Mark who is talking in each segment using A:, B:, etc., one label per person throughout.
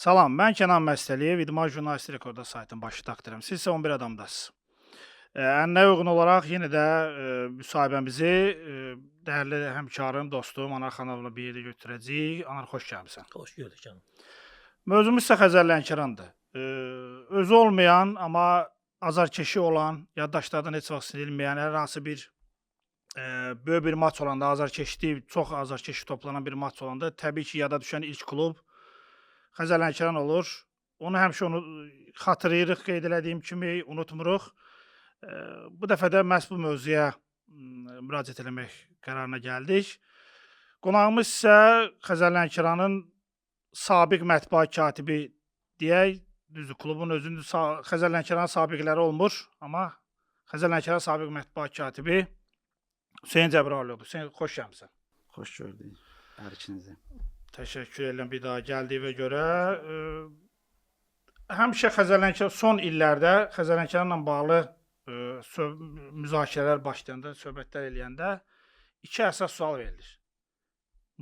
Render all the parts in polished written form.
A: Salam, mən Kənan Məstəliyev, İdman Jurnalisti Rekorda saytının baş redaktoram. Siz isə 11 adamdasınız. Ənənəyə uyğun olaraq yenə də müsahibəmizi dəyərli həmkarım, dostum Anar xanımla bir yerdə götürəcəyik. Anar, xoş gəlmisən.
B: Xoş gördük canım.
A: Mövzumuz isə Xəzər Lənkərandır. Özü olmayan, amma azarkeşi olan, yaddaşlardan heç vaxt silinməyən hər hansı bir böyük bir maç olanda, azarkeşli, çox azarkeşi toplanan bir maç olanda təbii ki, yada düşən ilk klub Xəzər Lənkəran olur. Onu həmişə xatırlayırıq, qeyd elədiyim kimi, unutmuruq. Bu dəfə də məhz bu mövzuya müraciət eləmək qərarına gəldik. Qonağımız isə Xəzər Lənkəranın sabiq mətbuat katibi deyək, düzdür, klubun özünün Xəzər Lənkəranın sabiqləri olmur, amma Xəzər Lənkəran sabiq mətbuat katibi Hüseyn Cəbrayılıoğlu. Hüseyn, xoş gəlmisən.
C: Xoş gördük hər ikinizi.
A: Təşəkkür edirəm bir daha gəldiyinə görə. Həmişə Xəzər Lənkəran son illərdə Xəzər Lənkəranla bağlı müzakirələr başlayanda, söhbətlər eləyəndə iki əsas sual verilir.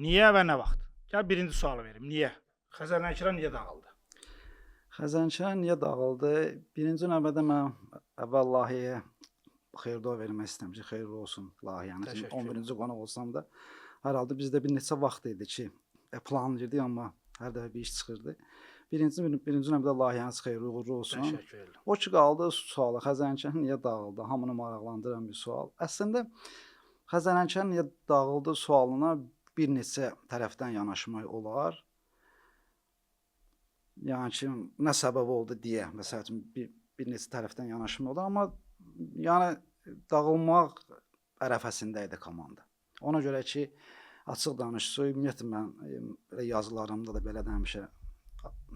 A: Niyə və nə vaxt? Gəl birinci sualı verim. Niyə? Xəzər Lənkəran niyə dağıldı?
C: Xəzər Lənkəran niyə dağıldı? Birinci növbədə mən əvvəl layihəyə xeyir-dua vermək istəyirəm ki, xeyirli olsun layihəniz. 11-ci qonaq olsam da, hər halda bizdə bir neçə vaxt idi ki, planlayırdı, amma hər dəfə bir iş çıxırdı. Birinci növbədə layihəniz xeyirli uğurlu olsun.
A: Təşəkkür edirəm.
C: O ki, qaldı sualı, Xəzər Lənkəran niyə dağıldı? Hamını maraqlandıran bir sual. Əslində, Xəzər Lənkəran niyə dağıldı sualına bir neçə tərəfdən yanaşmaq olar. Yəni ki, nə səbəb oldu deyə, məsəl üçün, bir neçə tərəfdən yanaşmaq olar, amma yəni dağılmaq ərəfəsində idi komanda. Ona görə ki, açıq danışsaq, ümumiyyətlə mən yazılarımda da belə də həmişə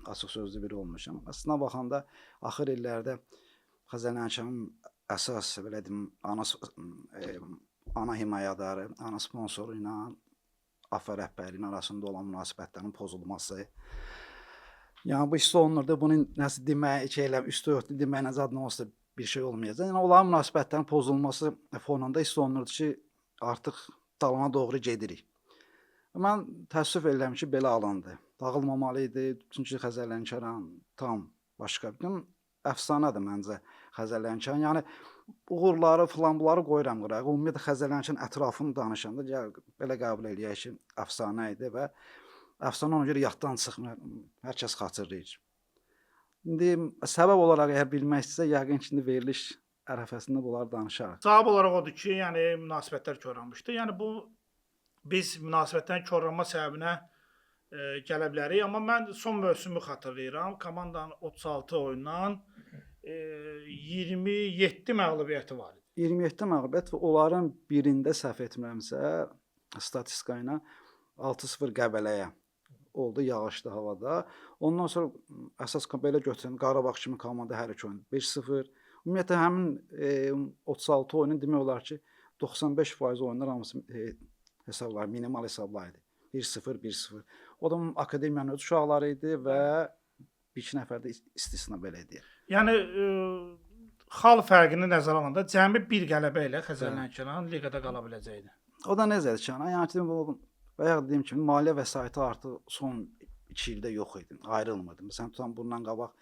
C: açıq sözlü biri olmuşam. Əslində baxanda axır illərdə Xəzər Lənkəranın əsas belə deyim, ana himayədarı, ana sponsoru ilə AFFA rəhbərliyinin arasında olan münasibətlərin pozulması. Yəni bu hiss olunurdu. Bunun nəsə demək, üstü örtülü demək necə adına olsa bir şey olmayacaq. Yəni onların münasibətlərin pozulması fonunda hiss olunurdu ki, artıq dalana doğru gedirik. Mən təəssüf edirəm ki, belə alındı. Dağılmamalı idi. Çünki Xəzər Lənkəran tam başqa bir əfsanədir məncə Xəzər Lənkəran. Yəni uğurları, filan bunları qoyuram qırağa. Ümumiyyətlə Xəzər Lənkəran ətrafını danışanda belə qəbul eləyək ki, əfsanə idi və əfsanə ona görə yaddan çıxmır. Hər kəs xatırlayır. İndi səbəb olaraq əgər bilmək istəsə, yəqin ki, veriliş ərəfəsində bunları danışarıq.
A: Səbəb olaraq odur ki, yəni münasibətlər korlanmışdı. Yəni bu biz münasibətlərin korlanma səbəbinə gələ bilərik. Amma mən son mövsümü xatırlayıram. Komandanın 36 oyundan 27 məğlubiyyəti var idi.
C: 27 məğlubiyyət və onların birində səhv etmirəmsə, statistika ilə 6-0 Qəbələyə oldu yağışlı havada. Ondan sonra əsas belə götürün, Qarabağ kimi komanda hər iki oyun 5-0. Ümumiyyətlə həmin 36 oyunun demək olar ki, 95% oyunlar hamısı hesablar, minimal hesablar idi. 1-0, 1-0. O da akademiyanın öz uşaqları idi və bir-iki nəfər də istisna belə idi.
A: Yəni xal fərqini nəzərə alanda cəmi bir qələbə ilə Xəzər Lənkəran liqada qala biləcəkdi.
C: O da necədir ki, yəni ki, bayaq dediyim kimi maliyyə vəsaiti artıq son 2 ildə yox idi, ayrılmırdı. Məsələn, tutan bundan qabaq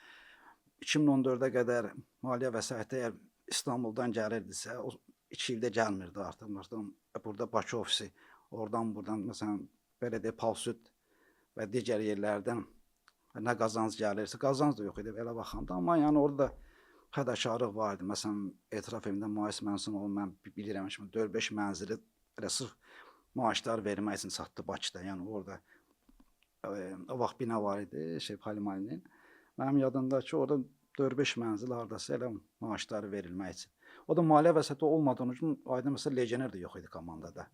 C: 2014-ə qədər maliyyə vəsaiti əgər İstanbuldan gəlirdisə, o 2 ildə gəlmirdi artıq. Burada Bakı ofisi, oradan-buradan, məsələn, belə deyək, Palsüd və digər yerlərdən nə qazanc gəlirsə, qazanc da yox idi belə baxanda. Amma yəni orada fədakarlıq var idi. Məsələn, etiraf evində Müais Mənsunoğlu, mən bilirəm ki, 4-5 mənzili elə sırf maaşlar vermək üçün satdı Bakıda. Yəni orada o vaxt bina var idi, Palimalinin. Mənim yadımda ki, orada 4-5 mənzil hardasa elə maaşları verilmək üçün. O da maliyyə vəsaiti olmadan üçün aydın məsələ legioner də yox idi komandada.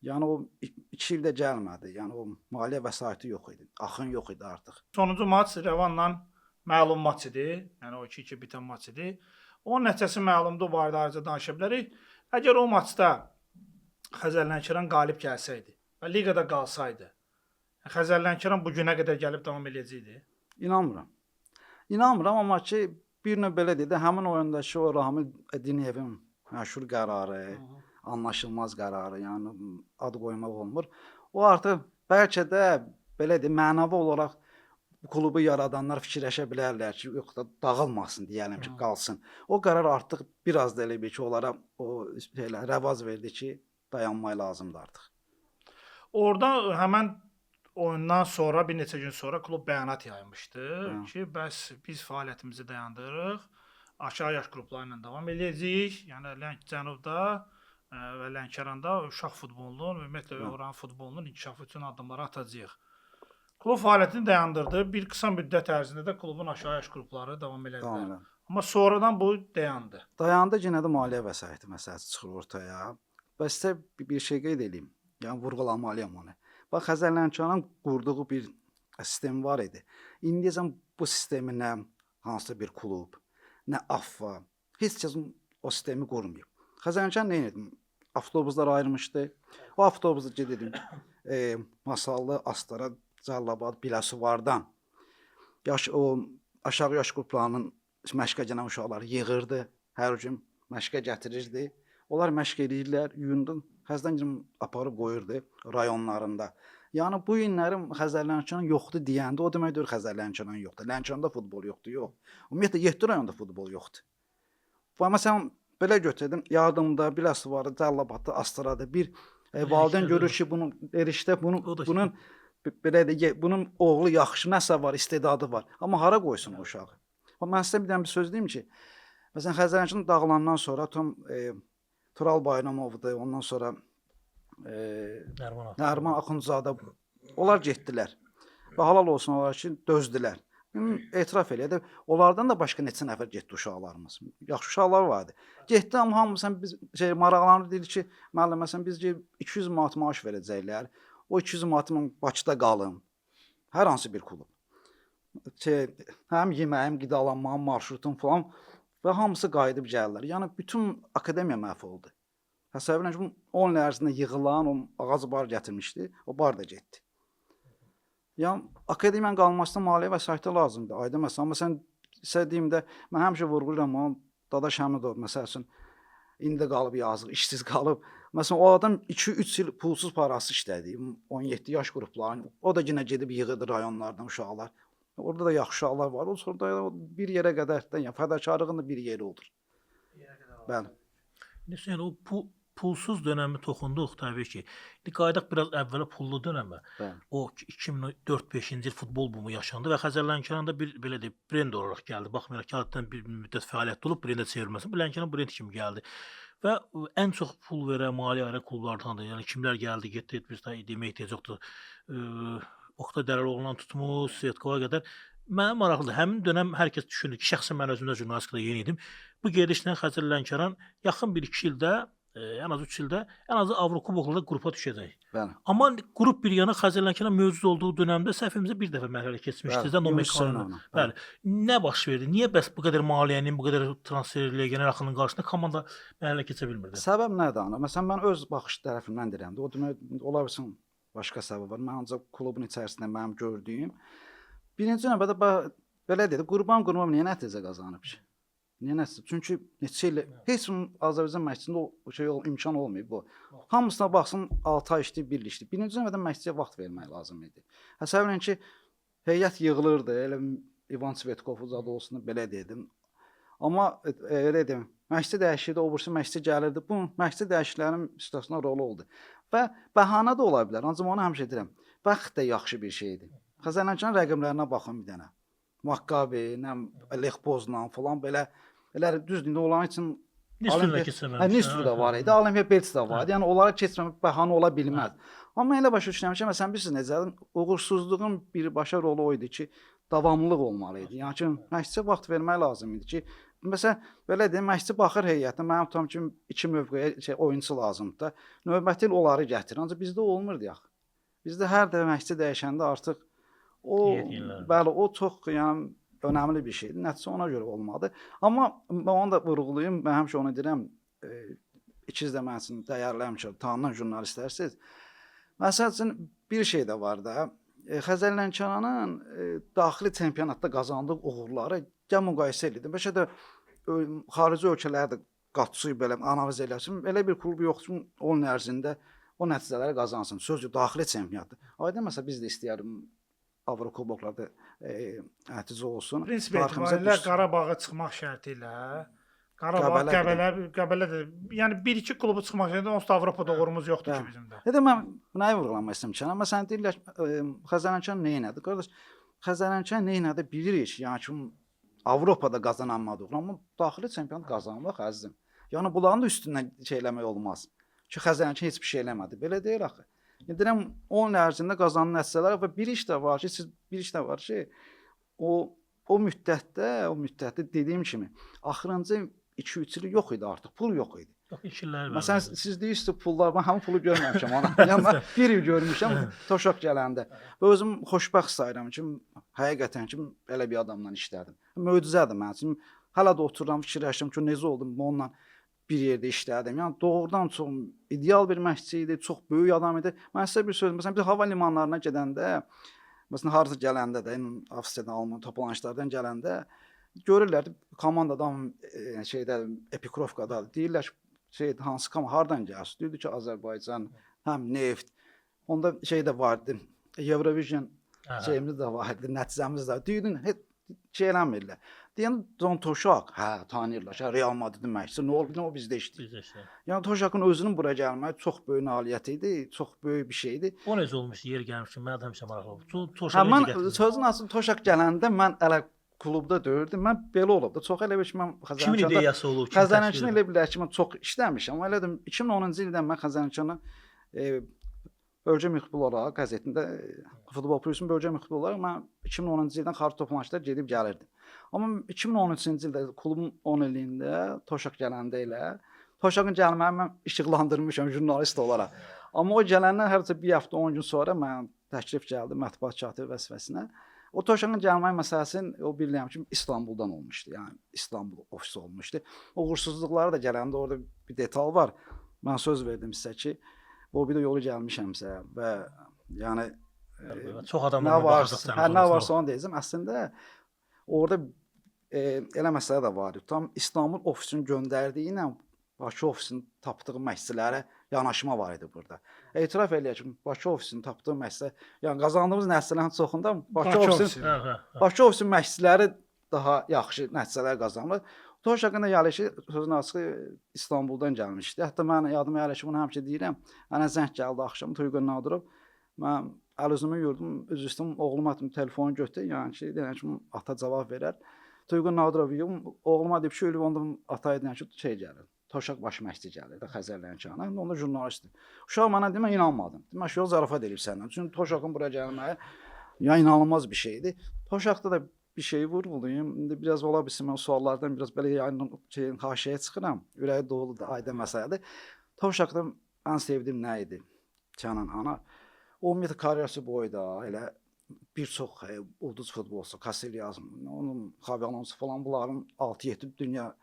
C: Yəni o 2 ildə gəlmədi. Yəni o maliyyə vəsaiti yox idi. Axın yox idi artıq.
A: Sonuncu maç Rəvanla məlum maç idi. Yəni o 2-2 bitən maç idi. Onun nəticəsi məlumdur, barədə ayrıca danışa bilərik. Əgər o maçda Xəzər Lənkəran qalib gəlsəydi və liqada qalsaydı, Xəzər Lənkəran bu günə qədər gəlib davam edəcəkdi?
C: İnanmıram. İnanmıram, amma ki, bir növ belə deyək də, həmin oyundakı o Ramil Diniyevin məşhur qərarı, anlaşılmaz qərarı, yəni ad qoymaq olmur. O artıq bəlkə də belə deyək, mənəvi olaraq bu klubu yaradanlar fikirləşə bilərlər ki, yox da dağılmasın deyəlim ki,
A: Hı.
C: qalsın. O qərar artıq biraz da elə bir ki, onlara o şeylə rəvaz verdi ki, dayanmaq lazımdır artıq.
A: Orada həmən oyundan sonra bir neçə gün sonra klub bəyanat yaymışdı
C: Hə.
A: ki, bəs biz fəaliyyətimizi dayandırırıq. Aşağı yaş qrupları ilə davam edəcəyik. Yəni Cənubda və Lənkəranda uşaq futbolunun, ümumiyyətlə
C: Hə.
A: oranın futbolunun inkişafı üçün addımlar atacağıq. Klub fəaliyyətini dayandırdı. Bir qısa müddət ərzində də klubun aşağı yaş qrupları davam elədilər.
C: Tamam.
A: Amma sonradan bu dayandı.
C: Dayandı, yenə də maliyyə vəsaiti məsələsi çıxır ortaya. Bəs sizə bir şey qeyd edeyim. Yəni vurğulamalıyam onu. Bax Xəzər Lənkəranın qurduğu bir sistem var idi. İndiyəcən bu sistemi nə hansısa bir klub, nə AFFA, heç kəs o sistemi qurmayıb. Xəzər Lənkəran nə edirdi? Avtobuslar ayrılmışdı. O avtobusu gedirdim. Masallı, Astara, Cəlilabad, Biləsuvardan o aşağı yaş qruplarının məşqə gələn uşaqları yığırdı. Hər gün məşqə gətirirdi. Onlar məşq edirlər, yuyundu, Xəzər aparıb qoyurdu rayonlarında. Yəni bu günlərim Xəzər Lənkəran yoxdur deyəndə o demək deyil Xəzər Lənkəran yoxdur. Lənkəranda futbol yoxdur, yox. Ümumiyyətlə 7 rayonda futbol yoxdur. Və məsələn belə götürdüm, yardımda, Biləsuvarda, Cəlilabadda, Astarada bir valideyn görür ki, bunun erişdə bunun belə də bunun oğlu yaxşı nəsə var, istedadı var. Amma hara qoysun o uşağı? Mən sizə bir dənə bir söz deyim ki, məsələn Xəzər Lənkəran dağılandan sonra Tural Bayramovdur, ondan sonra Nəriman Axundzadə onlar getdilər. Və halal olsun onlar ki, dözdülər. Etiraf elədi. Onlardan da başqa neçə nəfər getdi uşaqlarımız. Yaxşı uşaqlar vardı. Getdi amma hamısı biz maraqlanır deyir ki, müəllim məsələn biz 200 manat maaş verəcəklər. O 200 manatın Bakıda qalım. Hər hansı bir klub. Həm yeməyim, qidalanmağım, marşrutum falan və hamısı qayıdıb gəlirlər. Yəni bütün akademiya məhv oldu. Təsəvvür edin ki, 10 il ərzində yığılan o ağac bar gətirmişdi, o bar da getdi. Yəni akademiyanın qalmasına maliyyə vəsaiti lazımdır. Aydın məsələn, amma sən istədiyim də mən həmişə vurğulayıram, amma Dadaş Həmidov məsəl üçün indi qalıb yazıq, işsiz qalıb. Məsələn o adam 2-3 il pulsuz parası işlədi. 17 yaş qruplarının. O da yenə gedib yığırdı rayonlardan uşaqlar. Orada da yaxşı uşaqlar var. O sonra bir yerə qədər də, yəni fədakarlığın da bir yeri olur. Bəli.
B: Yəni o pulsuz dönəmi toxunduq təbii ki. İndi qayıdaq biraz əvvələ pullu dönəmə.
C: Bəli.
B: O 2004-5-ci il futbol bumu yaşandı və Xəzər Lənkəranda bir belə deyək brend olaraq gəldi. Baxmayaraq ki, adətən bir müddət fəaliyyətdə olub brendə çevrilməsin. Bu Lənkəran brend kimi gəldi. Və ən çox pul verən maliyyə ayıran klublardandır. Yəni kimlər gəldi, getdi, biz də demək ehtiyac yoxdur. Oqtay Dərəloğlu'ndan tutmuş, Setkova qədər. Mənə maraqlıdır. Həmin dönəm hər kəs düşündü ki, şəxsən mən özümdə jurnalistikada yeni idim. Bu gedişlə Xəzər Lənkəran yaxın 1-2 ildə, ən az 3 ildə, ən azı Avrokuboklarda qrupa düşəcək.
C: Bəli.
B: Amma qrup bir yana Xəzər Lənkəran mövcud olduğu dövrdə səhvimizə bir dəfə mərhələ keçmişdi. Bəli. Nə baş verdi? Niyə bəs bu qədər maliyyənin, bu qədər transfer legioner axının qarşısında komanda mərhələ keçə bilmirdi?
C: Səbəb nədir ana? Məsələn mən öz baxış tərəfimdən deyirəm. O demək ola bilsin başqa səbəb var. Mən ancaq klubun içərisində mənim gördüyüm birinci növbədə belə dedi, Qurban niyə nəticə qazanıb ki? Niyə nəticə? Çünki neçə il heç Azərbaycan məşqçisində o imkan olmayıb bu. Hamısına baxsın 6 ay işləyib, 1 il işləyib. Birinci növbədə məşqçiyə vaxt vermək lazım idi. Həsəb edin ki, heyət yığılırdı, elə İvan Svetkov zad olsun belə dedim. Amma elə dedim, məşqçi dəyişirdi, o birisi məşqçi gəlirdi. Bu məşqçi dəyişikliklərin istisna rolu oldu. Və bəhanə də ola bilər. Ancaq onu həmişə deyirəm, bəxt də yaxşı bir şeydir. Xəzər Lənkəran rəqəmlərinə baxın bir dənə. Makkabi, Lech Poznan falan belə düzdür, onların üçün Nistur da var idi, Olimpiya Belts da var idi. Yəni onlara keçməmək bəhanə ola bilməz. Amma elə başa düşürəm ki, məsələn bilirsiniz necədir? Uğursuzluğun birbaşa rolu o idi ki, davamlılıq olmalı idi. Yəni ki, məşqçiyə vaxt vermək lazım idi ki, məsələn belə deyim, məşqçi baxır heyətinə, mənim tutam ki, 2 mövqeyə oyunçu lazımdır da, növbəti il onları gətirir. Ancaq bizdə olmurdu axı. Bizdə hər dəfə məşqçi dəyişəndə artıq bəli, o çox yəni önəmli bir şeydir. Nəticə ona görə olmadı. Amma mən onu da vurğulayım. Mən həmişə onu deyirəm, ikiz də mənim üçün dəyərli həmişə tanınan jurnalistlərsiniz. Məsəl üçün bir şey də var da, Xəzər Lənkəranın daxili çempionatda qazandığı uğurları gəl müqayisə edin. Bəlkə də xarici ölkələrdə qaçsın belə analiz eləsin. Elə bir klub yoxdur ki, onun ərzində o nəticələri qazansın. Sözcü daxili çempionatda. Aydın məsəl biz də istəyərik Avrokuboklarda nəticə olsun.
A: Prinsip
C: Tariximizə
A: etibarilə
C: düşsün.
A: Qarabağa çıxmaq şərti ilə Qarabağ, Qəbələ də, yəni 1-2 klubu çıxmaq şərti ilə onsuz da Avropada uğurumuz yoxdur ki bizim də.
C: Dedim mən nəyi vurğulamaq istəyirəm ki, məsələn deyirlər Xəzərənçan nə etdi? Qardaş, Xəzərənçan nə etdi bilirik. Yəni ki Avropada qazananmadı, amma daxili çempionat qazanmaq əzizim. Yəni bunların da üstündən şey eləmək olmaz. Ki Xəzərənçan heç bir şey eləmədi. Belə deyil axı. Yəni deyirəm 10 il ərzində qazanan nəticələr və bir iş də var ki, o müddətdə dediyim kimi axırıncı 2-3 il yox idi artıq, pul yox idi.
B: Yox, işlər var.
C: Məsələn siz deyirsiniz pullar, mən həmin pulu görməmişəm ona. Yəni mən bir il görmüşəm Toşaq gələndə. Və özüm xoşbəxt sayıram ki, həqiqətən ki belə bir adamla işlədim. Möcüzədir mənim üçün. Hələ də otururam, fikirləşirəm ki, necə oldum onunla bir yerdə işlədim. Yəni doğrudan çox ideal bir məşqçi idi, çox böyük adam idi. Mən sizə bir söz, məsələn biz hava limanlarına gedəndə, məsələn harasa gələndə də, Avstriyadan, Alman toplanışlardan gələndə görürlər komandadan şeydə Epikrovkada deyirlər ki, hansı komanda hardan gəlsin? Deyirdi ki, Azərbaycan, həm neft. Onda şey də vardı. Eurovision şeyimiz də vardı, nəticəmiz də. Deyirdin, heç şey eləmirlər. Deyən Don Toşaq, tanıyırlar. Real Madridin məşqçisi, nə oldu, o bizdə işləyir. Yəni Toşaqın özünün bura gəlməyi çox böyük nailiyyət idi, çox böyük bir şeydi.
B: O necə olmuş, yer gəlmiş ki, mən də həmişə maraqlı olub. Toşaq necə gətirdi?
C: Sözün asıl Toşaq gələndə mən hələ klubda döyürdüm. Mən belə olub da. Çox elə bir ki, mən
B: Kimin ideyası olub?
C: Xəzərənçan elə bilər ki, mən çox işləmişəm. Amma elədim 2010-cu ildən mən Xəzərənçana bölgə müxbir olaraq qəzetində Futbol Pulusun bölgə müxbir olaraq mən 2010-cu ildən xarici toplanışlara gedib gəlirdim. Amma 2013-cü ildə klubun 10 illiyində Toşaq gələndə ilə Toşaqın gəlməyini mən işıqlandırmışam jurnalist olaraq. Amma o gələndən hər bir həftə 10 gün sonra mən təklif gəldi mətbuat katibi vəzifəsinə. O Toşaqın gəlməyi məsələsini o bilirəm ki, İstanbuldan olmuşdu. Yəni İstanbul ofisi olmuşdu. Uğursuzluqları da gələndə orada bir detal var. Mən söz verdim sizə ki, o bir də yolu gəlmişəmsə və yəni
B: çox adamlar
C: nə varsa onu deyəcəm. Əslində orada elə məsələ də var. Tam İstanbul ofisinin göndərdiyi ilə Bakı ofisinin tapdığı məşqçilərə yanaşma var idi burada. Etiraf eləyək ki, Bakı ofisinin tapdığı məşqçilər, yəni qazandığımız nəticələrin çoxunda Bakı ofisinin məşqçiləri daha yaxşı nəticələr qazanır. Toşaqın da gəlişi sözün açığı İstanbuldan gəlmişdi. Hətta mən yadıma gəlir ki, bunu həmişə deyirəm. Mənə zəng gəldi axşam Tuyğun Nadirov. Mən əl-üzümü yurdum, üzr istəyirəm, oğluma telefonu götürdü. Yəni ki, deyirəm ki, ata cavab verər. Tuyğun Nadirov oğluma deyib ki, onda ata deyən ki, şey gəlir. Toşaq baş məşqçi gəlir də Xəzərlənkana. Onda jurnalistdir. Uşaq mənə deyir, mən inanmadım. Mən şu zarafat edib səndən. Çünki Toşaqın bura gəlməyi ya inanılmaz bir şeydir. Toşaqda da bir şeyi vurğulayım. İndi biraz ola bilsin mən suallardan biraz belə haşiyəyə çıxıram. Ürəyi doludur, aydın məsələdir. Toşaqda ən sevdiyim nə idi? Kənan ana. O ümumiyyətlə karyerası boyda elə bir çox ulduz futbolçusu, Kasilyas, onun Xavi Alonso falan bunların 6-7 dünya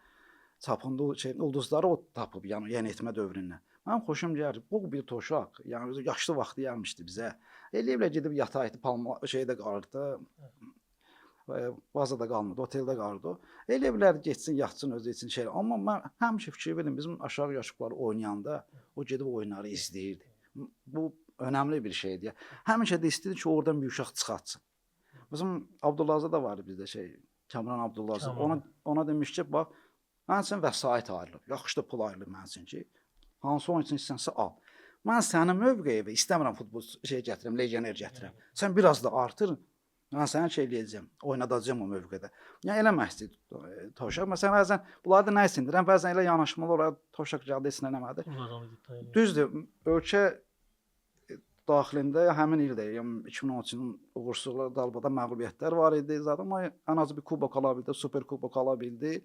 C: çapında ulduzları o tapıb, yəni yeniyetmə dövründən. Mənim xoşum gəlir. Bu bir Toşaq, yəni yaşlı vaxtı gəlmişdi bizə. Eləyiblə gedib yataydı, Palma şeydə qalırdı. Bazada qalmırdı, oteldə qalırdı. Elə bilər getsin, yatsın özü üçün şey. Amma mən həmişə fikir verdim, bizim aşağı yaşlıları oynayanda o gedib oyunları izləyirdi. Bu önəmli bir şeydir. Həmişə də istəyirdi ki, oradan bir uşaq çıxartsın. Bizim Abdullahza da vardı bizdə şey, Kamran Abdullahza. Ona demiş ki, bax, mən üçün vəsait ayrılıb, yaxşı da pul ayrılıb mən üçün ki, hansı oyun üçün istənsə al. Mən sənin mövqeyi və istəmirəm futbol şey gətirəm, legioner gətirəm. Sən biraz da artır. Mən sənə şey eləyəcəm, oynadacağam o mövqedə. Yəni elə məşqçi Toşaq. Məsələn, bəzən bunları da nə sindirəm, bəzən elə yanaşmalı olaraq Toşaq gəldi, heç nə eləmədi. Düzdür, ölkə daxilində həmin ildə, yəni 2013-cün uğursuzluqları dalbada məğlubiyyətlər var idi. Zaten amma ən azı bir kubok ala bildi, super kubok ala bildi.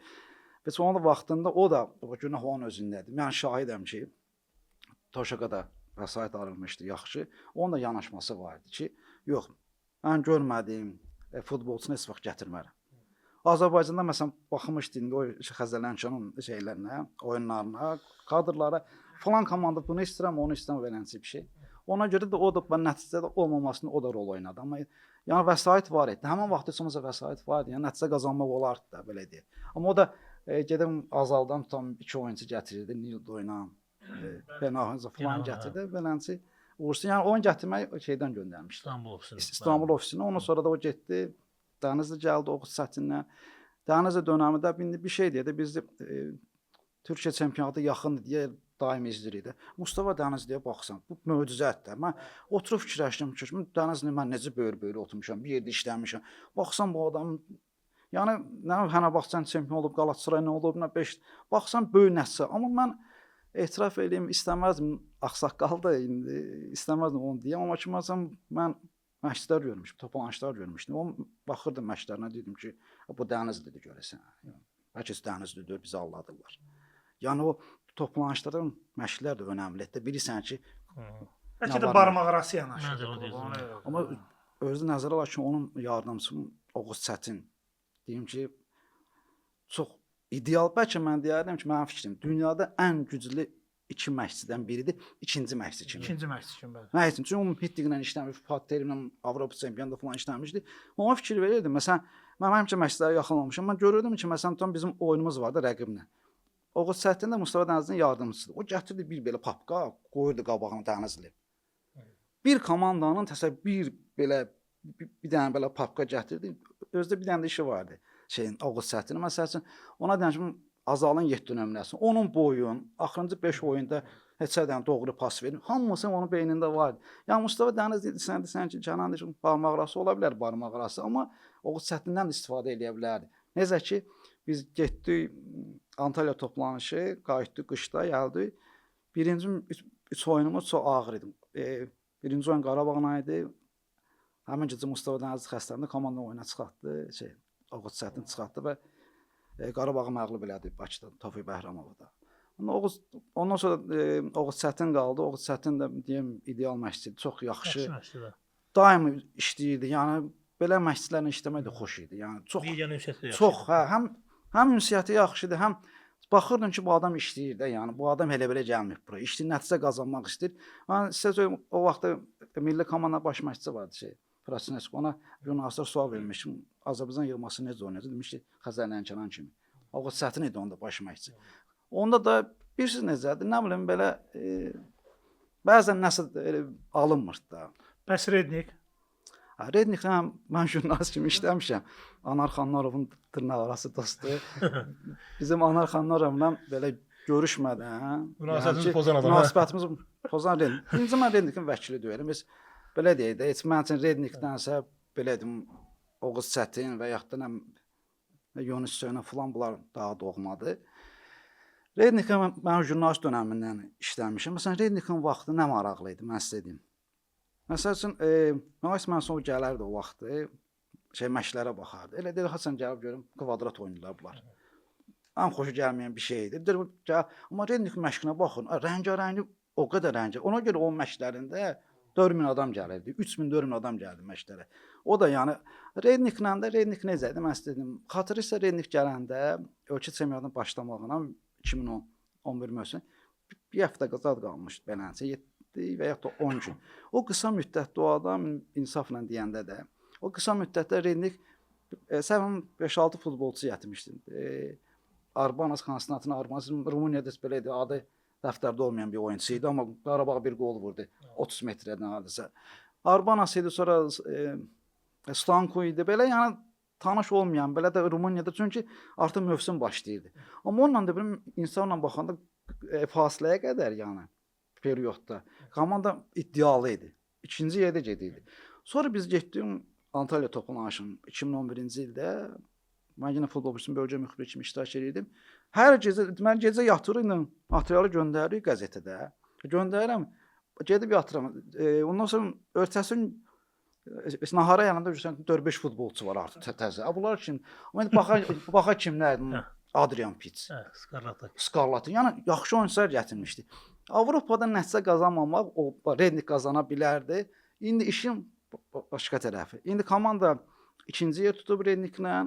C: Və sonra vaxtında o da günah onun özündədir. Mən şahidəm ki, Toşaqa da vəsait ayrılmışdı, yaxşı. Onun da yanaşması var idi ki, yox, mən görmədiyim futbolçunu heç vaxt gətirmərəm. Azərbaycanda məsələn baxmışdı indi o Xəzərlənçanın şeylərinə, oyunlarına, kadrlara falan komanda bunu istəyirəm, onu istəyirəm verənçi bir şey. Ona görə də o da nəticədə olmamasını o da rol oynadı. Amma yəni vəsait var idi. Həmin vaxt içimizdə vəsait var idi. Yəni nəticə qazanmaq olardı da belə deyək. Amma o da gedim Azaldan tam 2 oyunçu gətirirdi, Nil Doynan, Benahanza falan gətirdi. Belənçi uğursun. Yəni oyun gətirmək şeydən göndərmişdi.
B: İstanbul ofisinə.
C: İstanbul ofisinə. Ondan sonra da o getdi. Dənizli gəldi Oğuz Sətindən. Dənizli dönəmində indi bir şey deyəndə biz Türkiyə çempionatı yaxındır deyə daim izləyirik. Mustafa Dənizliyə baxsan, bu möcüzədir. Mən oturub fikirləşdim ki, Dənizli mən necə böyür-böyür oturmuşam, bir yerdə işləmişəm. Baxsan bu adamın yəni nə Fenerbahçe çempion olub, Galatasaray nə olub, nə 5. Baxsan böyük nəticə. Amma mən etiraf edeyim, istəməzdim ağsaqqaldı indi, istəməzdim onu deyəm. Amma ki mən məşqlər görmüşdüm, toplanışlar görmüşdüm. O baxırdım məşqlərinə dedim ki, bu Dənizlidir görəsən. Bəlkə Dənizlidir, bizi aldadılar. Yəni o toplanışların məşqlər də önəmlidir. Bilirsən ki,
A: Bəlkə də barmaq arası yanaşır.
C: amma özü nəzərə alaq ki, onun yardımçısı Oğuz Çətin. Deyim ki, çox ideal, bəlkə mən deyərdim ki, mənim fikrim, dünyada ən güclü 2 məşqçidən biridir, ikinci məşqçi kimi.
A: İkinci məşqçi kimi.
C: Məşqçi, çünki o Hittiqlə işləmiş, Fatih Terimlə Avropa çempionatında falan işləmişdi. Ona fikir verirdim. Məsələn, mən həmişə məşqçilərə yaxın olmuşam. Mən görürdüm ki, məsələn, tam bizim oyunumuz vardı rəqiblə. Oğuz Çətin də Mustafa Dənizlinin yardımçısıdır. O gətirdi bir belə papqa, qoyurdu qabağına Dənizli. Bir komandanın təsəvvür bir dənə belə papqa gətirdi. Özdə bir dənə də işi vardı. Oğuz Çətinin məsəl üçün ona deyən ki, Azalın 7 nömrəsi. Onun boyun, axırıncı 5 oyunda heç nədən doğru pas verin. Hamısı onun beynində vardı. Yəni Mustafa Dənizli desən ki, Kənan deyir, barmaq arası ola bilər, barmaq arası, amma Oğuz Çətindən də istifadə edə bilərdi. Necə ki, biz getdik Antalya toplanışı, qayıtdıq qışda, gəldik. Birinci 3 oyunumuz çox ağır idi. Birinci oyun Qarabağla idi. Həmin gecə Mustafa Dənizli xəstələndi, komanda oyuna çıxartdı, Oğuz Çətin çıxartdı və Qarabağı məğlub elədi Bakıda, Tofiq Bəhramovda. Ondan sonra Oğuz Çətin qaldı. Oğuz Çətin də deyim ideal məşqçidir, çox yaxşı. Daim işləyirdi. Yəni belə məşqçilərlə işləmək də xoş idi. Yəni çox həm ünsiyyəti yaxşı idi, həm baxırdın ki, bu adam işləyir də, yəni bu adam elə belə gəlmir bura. İşləyir, nəticə qazanmaq istəyir. Mən sizə söyləyim, o vaxtda milli komanda baş məşqçisi vardı Prasnesko. Ona jurnalistlər sual vermişdim. Azərbaycan yığması necə oynayacaq? Demiş ki, Xəzər Lənkəran kimi. Oğuz Çətin idi onda baş məşqçi. Onda da bilirsiniz necədir? Nə bilim belə bəzən nəsə alınmırdı da.
A: Bəs Rednik?
C: Redniklə mən jurnalist kimi işləmişəm. Anar Xanlarovun dırnaq arası dostu. Bizim Anar Xanlarovla belə görüşmədən
B: münasibətimiz pozan adam.
C: Münasibətimiz pozan Rednik. Birinci mən Rednikin vəkili deyirəm. Biz belə deyək də, heç mən üçün Rednikdənsə belə deyim, Oğuz Çətin və yaxud da Yunus Söyünə falan bunlar daha doğmadır. Rednikə mən jurnalist dönəmindən işləmişəm. Məsələn, Rednikin vaxtı nə maraqlı idi, mən sizə deyim. Məsəl üçün, Mənsum o gələrdi o vaxtı, məşqlərə baxardı. Elə deyir, Hasan gəlib görüm, kvadrat oynayırlar bunlar. Ən xoşu gəlməyən bir şey idi. Amma Rednik məşqinə baxın, rəngarəngi o qədər rəngə. Ona görə o məşqlərində 4000 adam gəlirdi, 3000-4000 adam gəldi məşqlərə. O da yəni, Redniklə də, Rednik necədir, mən sizə dedim. Xatırlayırsa Rednik gələndə, ölkə çempionatının başlamağına 2011 mövsüm, bir həftə qazad qalmışdı belənsə, 7 və yaxud da 10 gün. O qısa müddətdə o adam insafla deyəndə də, o qısa müddətdə Rednik səhvim 5-6 futbolçu gətirmişdi. Arbanas, Konstantin Arbanas, Rumuniyada belə idi, adı dəftərdə olmayan bir oyunçu idi, amma Qarabağ bir qol vurdu 30 metrədən hadisə. Arbanas idi, sonra Stanko idi, belə yəni tanış olmayan, belə də Rumuniyada, çünki artıq mövsüm başlayırdı. Amma onunla da bir insanla baxanda fasiləyə qədər yəni periyodda komanda iddialı idi. İkinci yerdə gedirdi. Sonra biz getdik Antalya toplanışının 2011-ci ildə. Mən yenə futbol üçün bölgə müxbiri kimi iştirak edirdim. Hər gecə, mən gecə yatırdım, materialı göndəririk qəzetədə. Göndərirəm, gedib yatıram. Ondan sonra ertəsi gün nahara yanında 4-5 futbolçu var artıq təzə. Bunlar kim? Amma baxa kimlərdir? Adrian Pitts, Skarlatti. Yəni yaxşı oyunçular gətirmişdi. Avropada nəticə qazanmamaq, o Rednik qazana bilərdi. İndi işin başqa tərəfi. İndi komanda ikinci yer tutub Redniklə.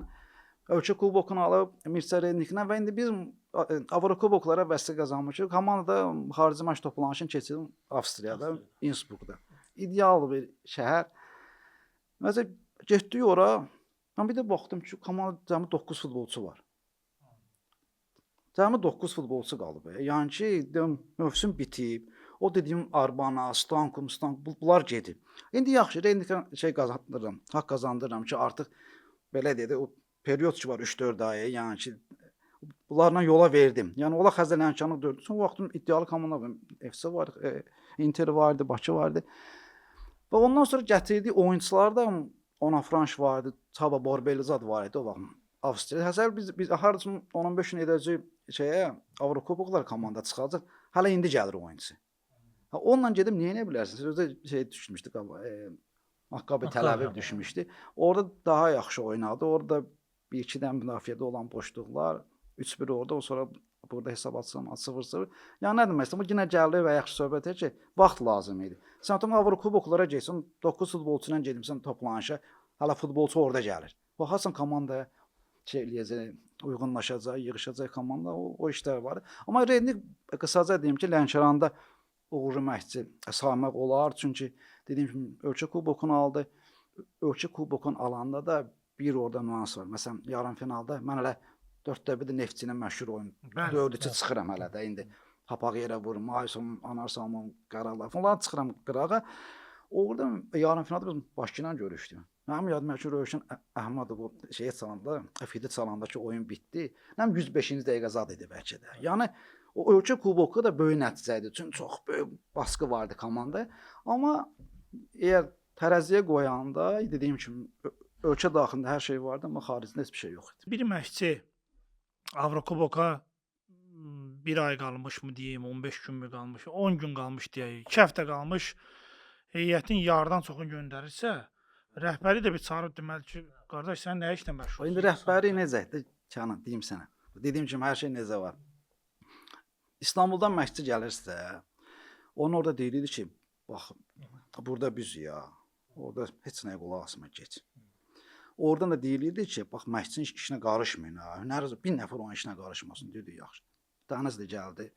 C: Ölkə kubokunu alıb Mircə Redniklə və indi biz Avrokuboklara vəssə qazanmışıq. Komanda xarici maç toplanışını keçirdim Avstriyada, Innsbruckda. İdeal bir şəhər. Məsələn, getdik ora. Mən bir də baxdım ki, komanda cəmi 9 futbolçu var. Cəmi 9 futbolçu qalıb. Yəni ki, mövsüm bitib. O dediyim Arbana, Stankum, bunlar gedib. İndi yaxşı, indi şey qazandırıram, haqq qazandırıram ki, artıq belə deyək də, o period ki var 3-4 ay, yəni ki, bunlarla yola verdim. Yəni ola Xəzərlənkəranı dördü. Son vaxtım iddialı komanda var. FC var, Inter vardı, Bakı vardı. Və ondan sonra gətirdiyi oyunçular da Ona Franş vardı, Çaba Borbelizad var idi o vaxt. Avstriya. Həsəl biz harcım 10-15 gün edəcək şeyə, Avrokuboklar komanda çıxacaq. Hələ indi gəlir oyunçu. Ha, onunla gedim niyə nə bilərsiniz? Özdə şey düşmüşdü, Maccabi Tel Aviv düşmüşdü. Orada daha yaxşı oynadı. Orada 1-2 dən müdafiədə olan boşluqlar, 3-1 orada, sonra burada hesab atsam 0-0. Yəni nə demək istəyirəm? Yenə gəldi və yaxşı söhbət edir ki, vaxt lazım idi. Sən tam Avrokuboklara getsən, 9 futbolçu ilə gedimsən toplanışa, hələ futbolçu orada gəlir. Baxarsan komandaya şey eləyəcək, uyğunlaşacaq, yığışacaq komanda, o işlər var. Amma indi qısaca deyim ki, Lənkəranda uğurlu məşqçi saymaq olar. Çünki dediyim kimi ölkə kubokunu aldı. Ölkə kubokunu alanda da bir orada nüans var. Məsələn, yarım finalda mən hələ 4-1 Neftçinin məşhur oyunu. 4-3 çıxıram hələ də indi. Papaq yerə vurum, Aysom, Anarsamon, Qarabağ falan çıxıram qırağa. Orada yarım finalda biz Bakı ilə görüşdük. Mənim yadıma ki, Rövşən Əhmədov bu şeyə çalanda, Fidi çalandakı oyun bitdi. Nəm 105-ci dəqiqə zad idi bəlkə də. Yəni o ölkə kuboku da böyük nəticə idi. Çünki çox böyük baskı vardı komanda. Amma əgər tərəziyə qoyanda dediyim kimi ölkə daxilində hər şey vardı, amma xaricində heç bir şey yox idi.
A: Bir məşqçi Avrokuboka bir ay qalmış mı deyim, 15 gün mü qalmış, 10 gün qalmış deyək, 2 həftə qalmış, heyətin yarıdan çoxunu göndərirsə, rəhbəri də bir çağırıb deməli ki, qardaş sən nə işlə məşğulsun?
C: İndi rəhbəri necədir? Kənan deyim sənə. Dediyim kimi hər şey necə var. İstanbuldan məşqçi gəlirsə, onun orada deyildi ki, bax, burada biz ya, orada heç nəyə qulaq asma geç. Oradan da deyilirdi ki, bax məşqçinin işinə qarışmayın ha. Hünər bir nəfər onun işinə qarışmasın dedi yaxşı. Dəniz də gəldi.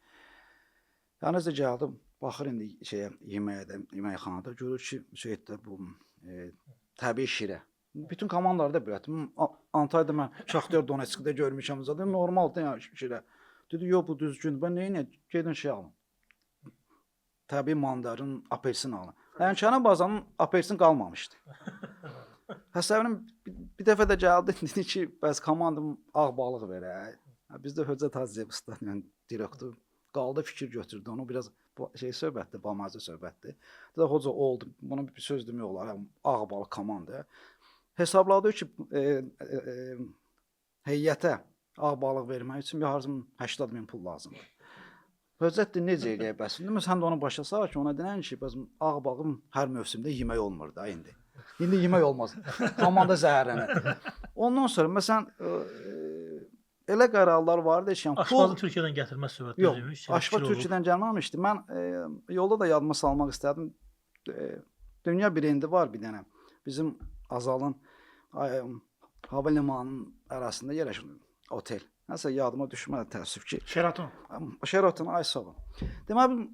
C: Dəniz də gəldi, baxır indi şeyə yeməkxanada görür ki, şeydə bu təbii şirə. Bütün komandalarda belədir. Antalya'da mən Şaxtyor Donetskdə görmüşəm zaten normaldır yəni şirə. Dedi yox bu düzgün. Ben neyinə gedin şey alın. Təbii mandarin, apelsin alın. Lənkəran bazanın apelsin qalmamışdı. Həsəvrim bir dəfə də gəldi dedi ki, bəs komandam ağ balıq verək. Bizdə Höcət Hacıyev usta, yəni direktor qaldı fikir götürdü. Onu biraz şey söhbətdir, bamazı söhbətdir. Dedi hoca oldu. Buna bir söz demək olar. Ağ balıq komanda. Hesabladı ki, heyətə ağ balıq vermək üçün bir harzım 80.000 pul lazımdır. Höcət də necə eləyək bəs? İndi sən də onu başa sal ki, ona denən ki, bəs ağ balığın hər mövsümdə yemək olmur da indi. İndi yemək olmaz. Komanda zəhərlənir. Ondan sonra məsələn elə qərarlar vardı ki,
B: Aşpazı Türkiyədən gətirmə söhbəti
C: demiş. Aşpaz Türkiyədən gəlməmişdi. Mən yolda da yadıma salmaq istədim. Dünya brendi var bir dənə. Bizim Azalın hava limanının arasında yerləşir otel. Nəsə yadıma düşmədi təəssüf ki.
A: Sheraton.
C: Sheraton ay sağ ol. Deməli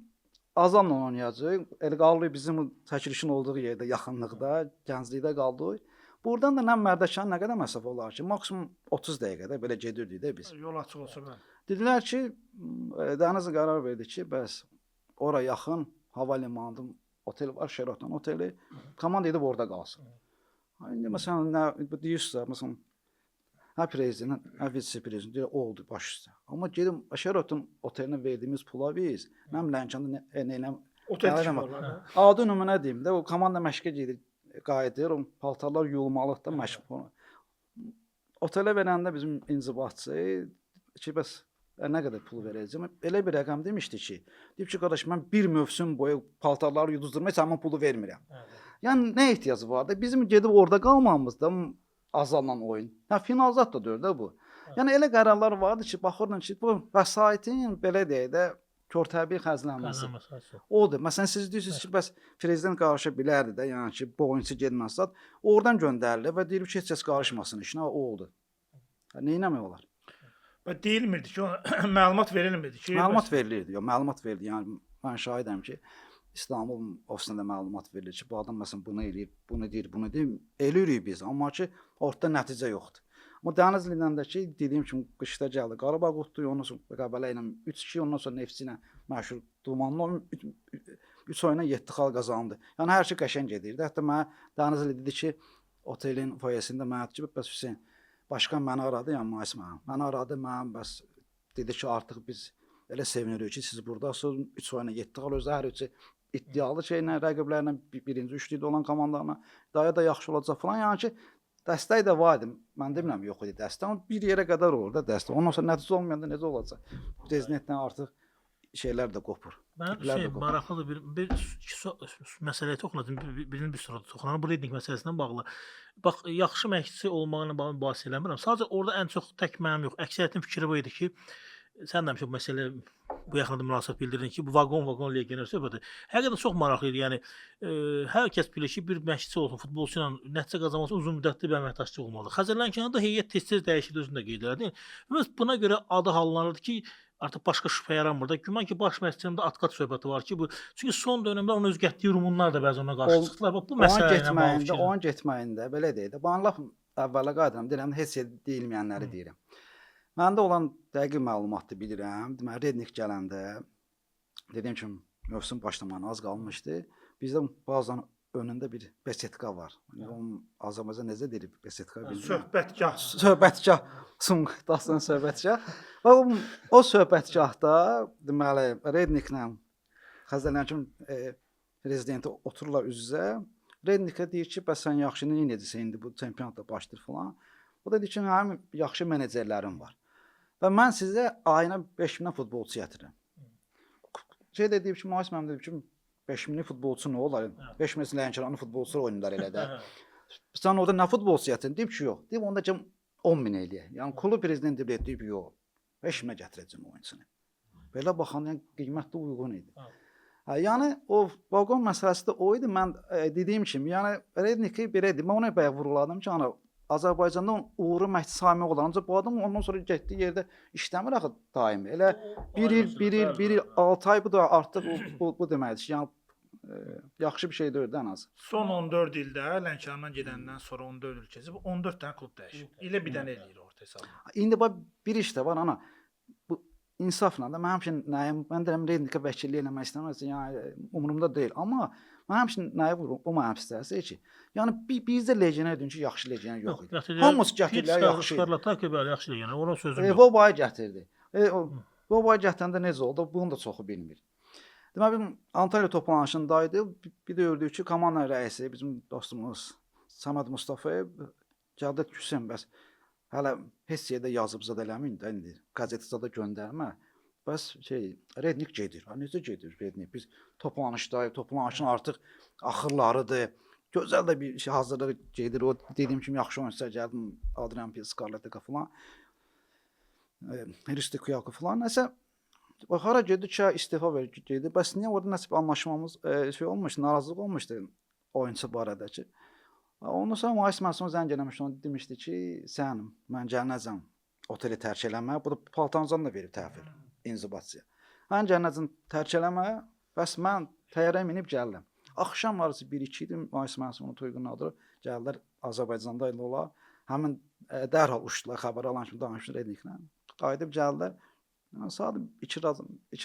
C: Azamla oynayacağıq. Elə qaldı bizim çəkilişin olduğu yerdə, yaxınlıqda, gənclikdə qaldı. Buradan da Mərdəkan nə qədər məsafə olar ki, maksimum 30 dəqiqədə belə gedirdik də biz.
A: Yol açıq olsa bəli.
C: Dedilər ki, Dəniz qərar verdi ki, bəs ora yaxın hava limanının otel var, Sheraton oteli. Komanda edib orada qalsın. İndi məsələn nə deyirsə, məsələn prezident, vitse-prezident oldu baş üstə. Amma gedim Sheraton otelinə verdiyimiz pula biz, mənim Lənkəranda nə
A: otel çıxırlar.
C: Adi nümunə deyim də, o komanda məşqə gedir, qayıdır, o paltarlar yuyulmalıdır da məşq. Otelə verəndə bizim inzibatçı ki, bəs nə qədər pul verəcəm? Elə bir rəqəm demişdi ki, deyib ki, qardaş mən bir mövsüm boyu paltarları yuduzdurmaq üçün mən pulu vermirəm. Yəni nə ehtiyacı var da? Bizim gedib orada qalmamız da azalan oyun. Yəni final zat da deyir də bu. Yəni elə qərarlar vardı ki, baxırdın ki, bu vəsaitin belə deyək də körtəbii xərclənməsi. Odur. Məsələn siz deyirsiniz ki, bəs prezident qarışa bilərdi də, yəni ki, bu oyunçu getməsə, oradan göndərilir və deyir ki, heç kəs qarışmasın işinə, o oldu. Nə etmək olar?
A: Və deyilmirdi ki, məlumat verilmirdi ki,
C: məlumat verilirdi. Yox, məlumat verildi. Yəni mən şahidəm ki, İstanbul ofisində məlumat verilir ki, bu adam məsələn bunu eləyir, bunu deyir, bunu deyir. Eləyirik biz, amma ki, ortada nəticə yoxdur. Amma Dənizliləndəki dediyim kimi qışda gəldi. Qarabağ utdu, ondan sonra Qəbələ ilə 3-2, ondan sonra Neftçi ilə məşhur Dumanlı 3 oyuna 7 xal qazandı. Yəni hər şey qəşəng gedirdi. Hətta mənə Dənizli dedi ki, otelin foyesində mənə dedi ki, bəs Hüseyn, başqan məni aradı, yəni Mayıs məni aradı, mən bəs dedi ki, artıq biz elə sevinirik ki, siz buradasınız. 3 oyuna 7 xal özü hər üçü iddialı şeylə, rəqiblərlə birinci üçlükdə olan komandalarla daha da yaxşı olacaq falan. Yəni ki, dəstək də var idi. Mən demirəm yox idi dəstək. Amma bir yerə qədər olur da dəstək. Ondan sonra nəticə olmayanda necə olacaq? Prezidentlə artıq şeylər də qopur.
B: Mən maraqlıdır bir məsələyə toxunacağım. Birinin bir sırada toxunanım. Bu Rednik məsələsindən bağlı. Bax, yaxşı məşqçi olmağına bağlı mübahisə eləmirəm. Sadəcə orada ən çox tək mənim yox, əksəriyyətin fikri bu idi ki, sən də bu məsələ bu yaxında münasibət bildirdin ki, bu vaqon legioner söhbəti həqiqətən çox maraqlı idi. Yəni hər kəs bilir ki, bir məşqçi olsun, futbolçu ilə nəticə qazanması uzun müddətli bir əməkdaşlıq olmalıdır. Xəzərlənkəranda heyət tez-tez dəyişir, özünü də qeyd elədin. Və buna görə adı hallanırdı ki, artıq başqa şübhə yaranmır da. Güman ki, baş məşqçinin də Atqat söhbəti var ki, bu çünki son dövrdə onun öz qətli rumunlar da bəzən ona qarşı çıxdılar. Bax bu məsələ ilə bağlı.
C: Onun getməyində belə deyir. Bana laf əvvələ qayıdıram, deyirəm heç şey deyilməyənləri deyirəm. Məndə olan dəqiq məlumatı bilirəm. Deməli Rednik gələndə dediyim kimi mövsüm başlamağına az qalmışdı. Bizdə bazanın önündə bir besetka var. Onun Azərbaycan necə deyir besetka bilmirəm. Söhbətgah. Sumqdasın söhbətgah. Və o söhbətgahda deməli Redniklə Xəzərlənkəran prezidenti otururlar üz-üzə. Rednikə deyir ki, bəs sən yaxşı necəsən indi bu çempionatda başlayır falan. O da deyir ki, mənim yaxşı menecerlərim var. Və mən sizə ayına 5000 futbolçu gətirirəm. Şey də deyib ki, Mayıs mənim deyib ki, 5000 futbolçu nə olar? 5000 Lənkəranın futbolçular oynayırlar elə də. Sən orada nə futbolçu gətirin? Deyib ki, yox. Deyib onda ki 10.000 eləyək. Yəni klub prezidenti deyib yox. 5000 gətirəcəm oyunçunu. Belə baxanda yəni qiymət də uyğun idi. Yəni o vaqon məsələsi də o idi. Mən dediyim kimi, yəni Redniki belə idi. Mən ona bayaq vuruladım ki, ana Azərbaycanda uğurlu məşqçi saymaq olar. Ancaq bu adam ondan sonra getdiyi yerdə işləmir axı daimi. Elə 1 il 6 ay bu da artıq bu deməkdir ki, yəni yaxşı bir şey deyil ən az.
A: Son 14 ildə Lənkərandan gedəndən sonra 14 il keçib 14 dənə klub dəyişib. İlə bir dənə eləyir orta hesabla.
C: İndi bax bir iş də var ana. Bu insafla da mən həmişə nəyim, mən deyirəm Rednikə vəkillik eləmək istəməzdim. Yəni umurumda deyil, amma mən həmişə nəyi vururum, o mənim istərsə ki, yəni bizdə legioner deyir ki, yaxşı legioner yox idi. Hamısı gətirdilər yaxşı.
B: Yaxşı legioner, onun sözü.
C: Vobayı gətirdi. Vobayı gətirəndə necə oldu? Bunu da çoxu bilmir. Deməli bizim Antalya toplanışındaydı. Bir də gördük ki, komanda rəisi bizim dostumuz Səməd Mustafayev gəldi ki, Hüseyn bəs hələ heç yerdə yazıb zad eləməyin də indi qəzetə zada göndərmə. Bəs Rednik gedir. Necə gedir Rednik? Biz toplanışdayıq. Toplanışın artıq axırlarıdır. Gözəl də bir şey hazırlığı gedir. O dediyim kimi yaxşı oyunçular gəldim. Adrian Skarletka falan. Hristo Kuyakov falan. Nəsə hara gedir ki, istefa verir gedir. Bəs niyə orada nəsə bir anlaşmamız şey olmuşdu, narazılıq olmuşdu oyunçu barədə ki. Ondan sonra Mayıs Məsumov zəng eləmişdi. Ona demişdi ki, sən mən gələcəm oteli tərk eləməyə. Bu da paltarınızdan da verib təhvil. İnzibatsiya. Mən gələcəm tərk eləməyə. Bəs mən təyyarəyə minib gəldim. Axşam arası 1-2 idi. Mayıs Məsumovun toyğunun adı gəldilər Azərbaycanda ilə olar. Həmin dərhal uçdular xəbər alan kimi danışdılar Redniklə. Qayıdıb gəldilər. Saat 2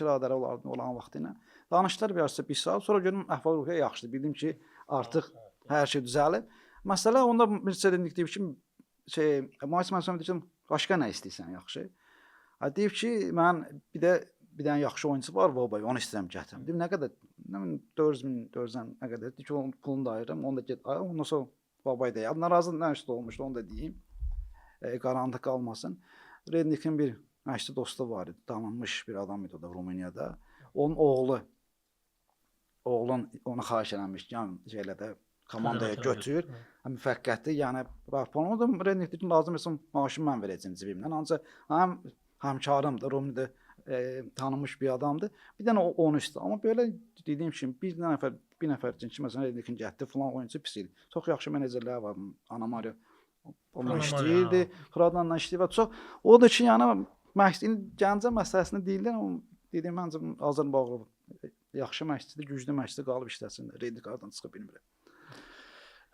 C: radərə olan vaxtı ilə. Danışdılar bir saat. Sonra gördüm əhval-ruhiyyə yaxşıdır. Bildim ki, artıq hər şey düzəlib. Məsələ onda Mircə Rednik deyib ki, Mayıs Məsumov deyib ki, başqa nə istəyirsən yaxşı? Deyib ki, mən bir dənə yaxşı oyunçu var, Vobay, onu istəyirəm gətirim. Deyim, nə qədər? 400.000 nə qədər? Deyib ki, onun pulunu da ayırım, onu da get. Ondan sonra Vobay da ya. Narazı nə işdə olmuşdu, onu da deyim. Qaranlıq qalmasın. Rednikin bir məşqçi dostu var idi, tanınmış bir adam idi o da Rumuniyada. Onun oğlun onu xahiş eləmiş, yəni də komandaya götür, müvəqqəti, yəni onu da Rednik deyir ki, lazım olsa maaşımı mən verəcəm cibimdən. Ancaq həmkarımdır, Rumuniyada tanınmış bir adamdır. Bir dənə onu istəyir. Amma belə dediyim kimi bir nəfər üçün ki, məsələn Rednikin getdi falan oyunçu pis idi. Çox yaxşı menecerlər var. Ana Mario onunla işləyirdi, Xradanla işləyir və çox. O da ki, yəni məşqçinin Gəncə məsələsini deyirlər, amma dediyim məncə Azərbaycan yaxşı məşqçidir, güclü məşqçi qalıb işləsin. Rednik aradan çıxa bilmir.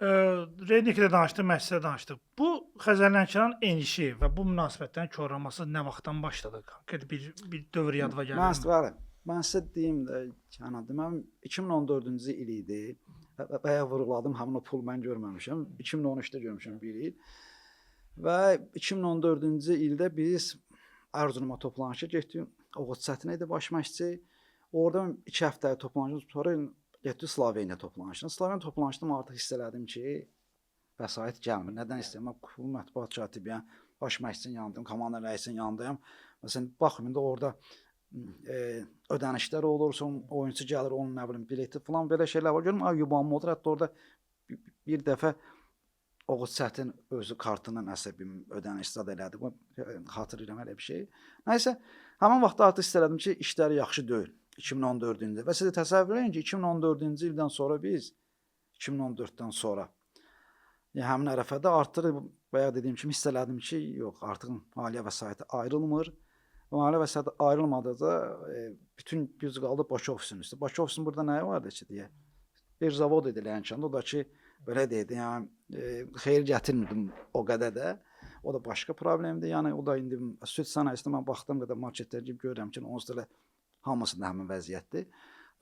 A: Redniklə danışdıq, məşqçilə danışdıq. Bu Xəzərlənkəran enişi və bu münasibətlərin korlanması nə vaxtdan başladı? Bir dövr yadıma gəlir.
C: Bəli. Mən sizə deyim də, Kənan, mən 2014-cü il idi. Bəyə vurğuladım, həmin o pul mən görməmişəm. 2013-də görmüşəm bir il. Və 2014-cü ildə biz Ərzuruma toplanışa getdik. Oğuz Çətin idi baş məşqçi. Orada 2 həftə toplanışdan sonra getdik Sloveniya toplanışına. Sloveniya toplanışında artıq hiss elədim ki, vəsait gəlmir. Nədən istəyirəm? Klub mətbuat katibiyəm, baş məşqçinin yanındayım, komanda rəisinin yanındayım. Məsələn, baxın, indi orada ödənişlər olur, son oyunçu gəlir, onun nə bilim bileti falan belə şeylər var. Görüm, yubanma olur. Hətta orada bir dəfə Oğuz Çətin özü kartından nəsə bir ödəniş zad elədi. Xatırlayıram elə bir şey. Nəysə, həmin vaxtda artıq hiss elədim ki, işləri yaxşı deyil. 2014-cü ildə. Və siz də təsəvvür edin ki, 2014-cü ildən sonra biz 2014-dən sonra həmin ərəfədə artıq bayaq dediyim kimi hiss elədim ki, yox, artıq maliyyə vəsaiti ayrılmır. Maliyyə vəsaiti ayrılmadıqca bütün güc qaldı Bakı ofisinin üstə. Bakı ofisinin burada nəyi vardı ki, deyə? Bir zavod idi Lənkəranda. O da ki, belə deyildi, yəni xeyir gətirmirdim o qədər də. O da başqa problemdir. Yəni o da indi süd sənayesində mən baxdığım qədər marketlərə girib görürəm ki, onsuz da hamısında həmin vəziyyətdir.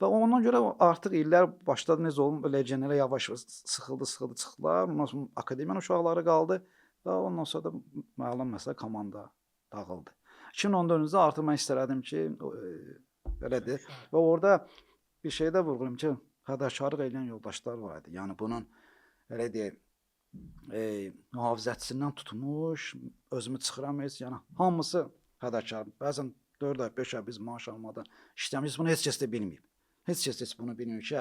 C: Və ondan görə artıq illər başladı necə olum, legionerlər yavaş sıxıldı, çıxdılar. Ondan sonra akademiyanın uşaqları qaldı və ondan sonra da məlum məsələ komanda dağıldı. 2014-cü artıq mən istərdim ki, belədir. Və orada bir şey də vurğulayım ki, fədakarlıq edən yoldaşlar var idi. Yəni bunun elə deyək, mühafizəçisindən tutmuş, özümü çıxıram heç, yəni hamısı fədakar. Bəzən 4 ay, 5 ay biz maaş almadan işləmişiz. Bunu heç kəs də bilməyib. Heç kəs bunu bilmir ki,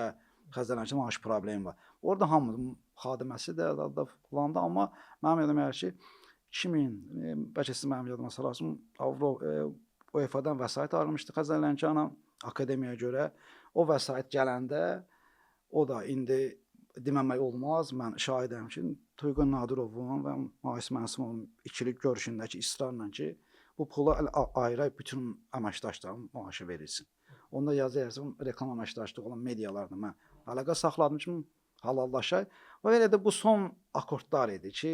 C: Xəzərlənkəranda maaş problemi var. Orada hamı xadiməsi də falan da, amma mənim yadıma gəlir ki, 2000, bəlkə siz mənim yadıma salarsın, UEFA-dan vəsait ayrılmışdı Xəzərlənkərana akademiyaya görə. O vəsait gələndə, o da indi deməmək olmaz. Mən şahidəm ki, Tuyğun Nadirovun və Mahis Mənsimovun ikili görüşündəki israrla ki, bu pulu ayrı bütün əməkdaşların maaşı verilsin. Onda yazı-yazım reklam əməkdaşlığı olan medialarla mən əlaqə saxladım ki, halallaşay. Və elə də bu son akordlar idi ki,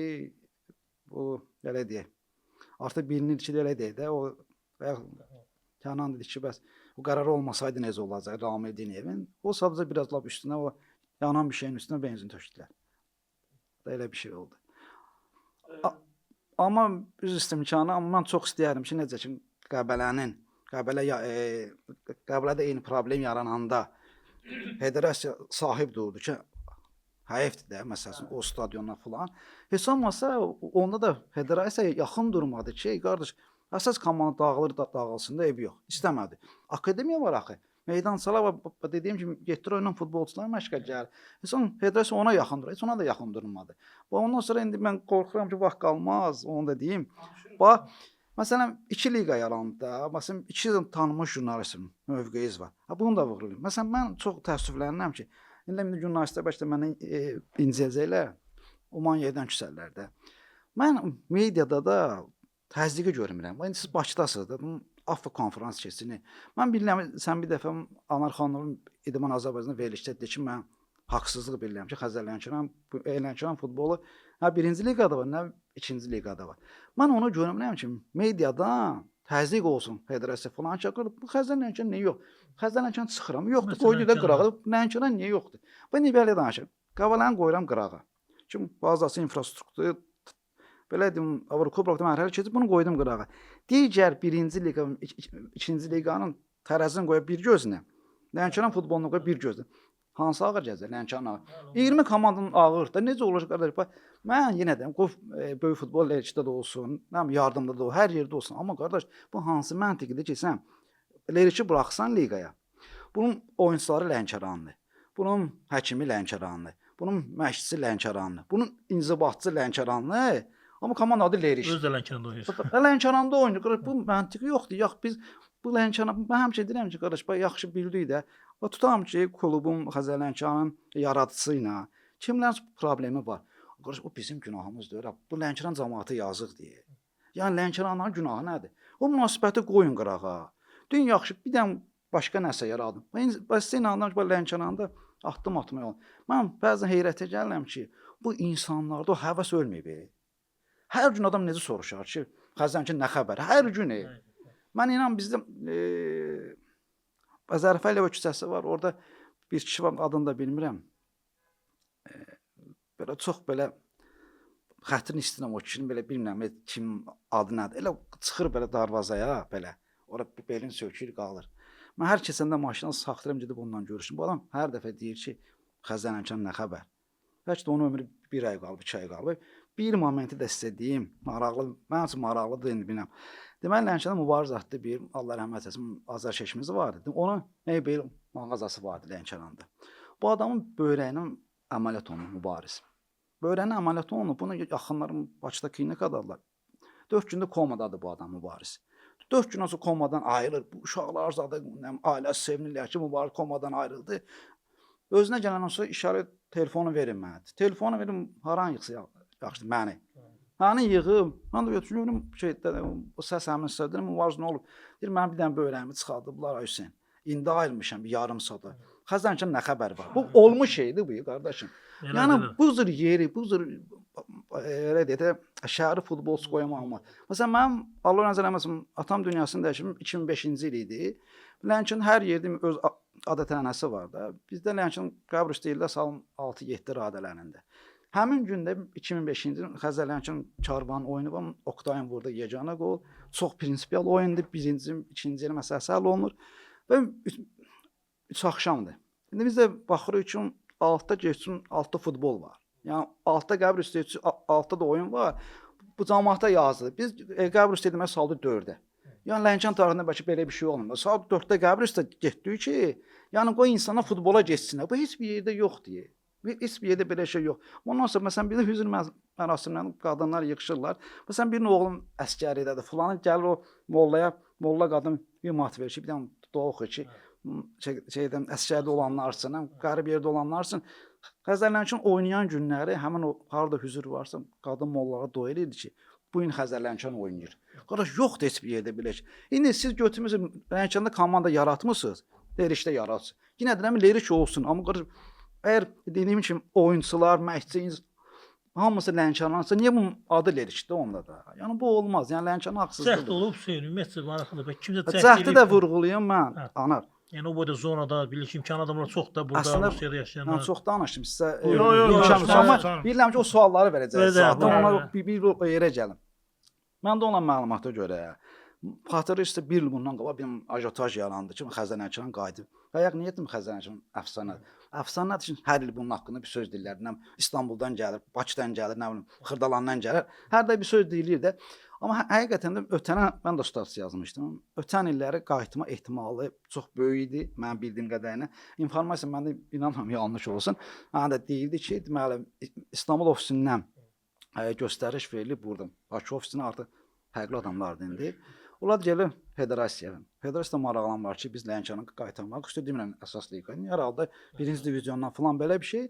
C: bu elə deyək, artıq bilinir ki, elə deyək də, o Kənan dedi ki, bəs bu qərar olmasaydı necə olacaq Ramil Diniyevin? O sadəcə biraz lap üstünə, o yanan bir şeyin üstünə benzin tökdülər. Elə bir şey oldu. Amma üz istimkanı, amma mən çox istəyərdim ki, necə ki, Qəbələdə eyni problem yarananda federasiya sahib durdu ki, həyifdir də, məsələn, o stadionlar falan. Heç olmasa, onda da federasiya yaxın durmadı ki, qardaş, əsas komanda dağılır, dağılsın da ev yox. İstəmədi. Akademiya var axı. Meydançalar var, dediyim kimi, getdir oyunun futbolçular məşqə gəlir. Heç olmasa, federasiya ona yaxın durur, heç ona da yaxın durmadı. Ondan sonra indi mən qorxuram ki, vaxt qalmaz, onu da deyim. Bax, məsələn, 2 liqa yarandı da, məsələn, 2 tanınmış jurnalistin mövqeyiz var. Bunu da vurğulayım. Məsələn, mən çox təəssüflənirəm ki, indi jurnalistlər başda məndən incəcəklər, Oman yerdən küsəllərdə. Mən mediada da təzyiqi görmürəm. İndi siz Bakıdasınız da, AFFA konferans keçini. Mən bilirəm, sən bir dəfə Anar xanımın İdman Azərbaycanında verilişdə dedi ki, mən haqsızlıq bilirəm ki, Xəzərlənkəran futbolu nə 1-ci liqada var, nə 2-ci liqada var. Mən onu görmürəm ki, mediadan təzyiq olsun, federasiya falan çəkir. Bu Xəzərlənkəran niyə yox? Xəzərlənkəran çıxıram, yoxdur, qoydu da qırağa. Lənkəran niyə yoxdur? Və niyə belə danışır? Qavalanı qoyuram qırağa. Kim bazası infrastrukturu belə deyim, Avrokubokda mərhələ keçib bunu qoydum qırağa. Digər 1-ci liqa, 2-ci liqanın tərəzini qoyub bir gözünə, Lənkəran futbolunu qoyub bir gözünə. Hansı ağır gəzir? Lənkəran ağır. 20 komandanın ağır da necə olur qardaş? Mən yenə deyim, böyük futbol Lerçidə də olsun, yardımda da olsun, hər yerdə olsun. Amma qardaş, bu hansı məntiqidir ki, sən Lerçi buraxsan liqaya, bunun oyunçuları Lənkəranlı, bunun həkimi Lənkəranlı, bunun məşqçisi Lənkəranlı, bunun inzibatçısı Lənkəranlı. Amma komanda adı Leriş.
B: Öz də Lənkəranda oynayır.
C: Lənkəranda oynayır. Bu məntiqi yoxdur. Yox, biz bu Lənkəran, mən həmişə deyirəm ki, qardaş, yaxşı bildik də. Və tutam ki, klubun Xəzərlənkäranın yaradıcısı ilə kimlərin problemi var. Qardaş, o bizim günahımız deyil. Bu Lənkəran cəmaatı yazıq deyir. Yəni Lənkəranın günahı nədir? O münasibəti qoyun qırağa. Dün yaxşı bir dənə başqa nəsə yaradım. Bəs sən inanırsan ki, bu Lənkəranda addım atmaya olur. Mən bəzən heyrətə gəlirəm ki, bu insanlarda o həvəs ölməyib. Hər gün adam necə soruşar ki, Xəzərlənkəran nə xəbər? Hər gün. Mən inan bizdə Bəzərfəliyeva küçəsi var. Orada bir kişi var, adını da bilmirəm. Belə çox belə xətrini istəyirəm o kişinin, belə bilmirəm kim adı nədir. Elə çıxır belə darvazaya, belə. Ora belin sökür, qalır. Mən hər keçəndə maşına saxlayıram, gedib ondan görüşüm. Bu adam hər dəfə deyir ki, Xəzər Lənkəran nə xəbər? Bəlkə də onun ömrü 1 ay qalıb, 2 ay qalıb. Bir momenti də sizə deyim, maraqlı, mənim üçün maraqlıdır, indi bilmirəm. Deməli, Lənkəranda Mübariz adlı bir, Allah rəhmət etsin, azarkeşimiz vardı. Onun Mebel mağazası vardı Lənkəranda. Bu adamın böyrəyinin əməliyyat olunub Mübariz. Böyrəyinin əməliyyat olunub, bunu yaxınlarım Bakıda klinikadadılar. 4 gündə komadadır bu adam Mübariz. 4 gün sonra komadan ayrılır. Bu uşaqlar zadı, ailəsi sevinirlər ki, Mübariz komadan ayrıldı. Özünə gələndən sonra işarə telefonu verin mənə. Telefonu verin, haran yıxsa yaxşı, məni. Hani yığım, mən də götürürüm şeydə, o səs həmin sözlərəm, Mübariz nə olub? Deyir, mən bir dənə böyrəyimi çıxardıblar, Hüseyn. İndi ayrılmışam bir yarım saata. Xəzər Lənkəran nə xəbər var? Bu olmuş şeydir bu, qardaşım. Yəni bu cür yeri, bu cür elə deyək də şəhəri futbolçu qoymaq olmaz. Məsələn, mənim Allah nəzər eləməsin, atam dünyasını dəyişim 2005-ci il idi. Lənkəran hər yerdə öz adətənəsi var da. Bizdə Lənkəran qəbr üstü ildə salın 6-7 radələrində. Həmin gündə 2005-ci il Xəzər Lənkəran Karvan oyunu var. Oktayın burada yeganə qol. Çox prinsipial oyundur. Birinci, ikinci il məsələsi həll olunur. Və 3 axşamdır. İndi biz də baxırıq ki, altda geçsin, altda futbol var. Yəni altda qəbr üstü, altda da oyun var. Bu cəmaata yazılır. Biz qəbr üstü demək saldı 4-də. Yəni Lənkəran tarixində bəlkə belə bir şey olmur. Saat 4-də qəbr üstə getdik ki, yəni qoy insanlar futbola getsinlər. Bu heç bir yerdə yoxdur. Heç bir yerdə belə şey yox. Ondan sonra məsələn bir də hüzür mərasimlərində qadınlar yığışırlar. Məsələn birinin oğlum əsgəridədir. Filanı gəlir o molla qadın bir mat verir ki, bir dənə dua oxuyur ki, şeydən əsgərdə olanlar üçün, qərib yerdə olanlar üçün Xəzər Lənkəran oynayan günləri həmin o harda hüzur varsa qadın mollalara dua edirdi ki, bu gün Xəzər Lənkəran oynayır. Qardaş yoxdur heç bir yerdə belə şey. İndi siz götürmüsünüz Lənkəranda komanda yaratmısınız, Lerikdə yaratsın. Yenə deyirəm Lerik olsun, amma qardaş əgər dediyim kimi oyunçular, məşqçi hamısı Lənkəransa niyə bunun adı Lerikdə onda da? Yəni bu olmaz. Yəni Lənkəran haqsızlıqdır.
B: Cəhd olub Hüseyn, ümumiyyətlə maraqlıdır. Kimsə
C: cəhdi də vurğulayım mən, anar.
B: Yəni o boyda zonada bilir ki, imkan adamlar çox da burada Rusiyada yaşayanlar.
C: Mən çox danışdım sizə.
A: Yox,
C: amma bilirəm ki, o sualları verəcəksiniz. Zaten ona bir yerə gəlim. Mən də ona məlumata görə xatırlayırsınız bir il bundan qabaq bir ajotaj yarandı ki, Xəzər Lənkəran qayıdıb. Qayaq niyə etdim Xəzər Lənkəran əfsanədir. Əfsanədir ki, hər il bunun haqqında bir söz deyirlər. Nə İstanbuldan gəlir, Bakıdan gəlir, nə bilim, Xırdalandan gəlir. Hər də bir söz deyilir də. Amma həqiqətən də ötənə mən də status yazmışdım. Ötən illəri qayıtma ehtimalı çox böyük idi, mənim bildiyim qədərinə. İnformasiya məndə inanmıram yanlış olsun. Mənə də deyildi ki, deməli İstanbul ofisindən göstəriş verilib burada. Bakı ofisinə artıq fərqli adamlardır indi. Onlar gəlir federasiyaya. Federasiya maraqlanır ki, biz Lənkəranı qaytarmaq istəyir, demirəm əsas liqa. Herhalde birinci divizyondan falan belə bir şey.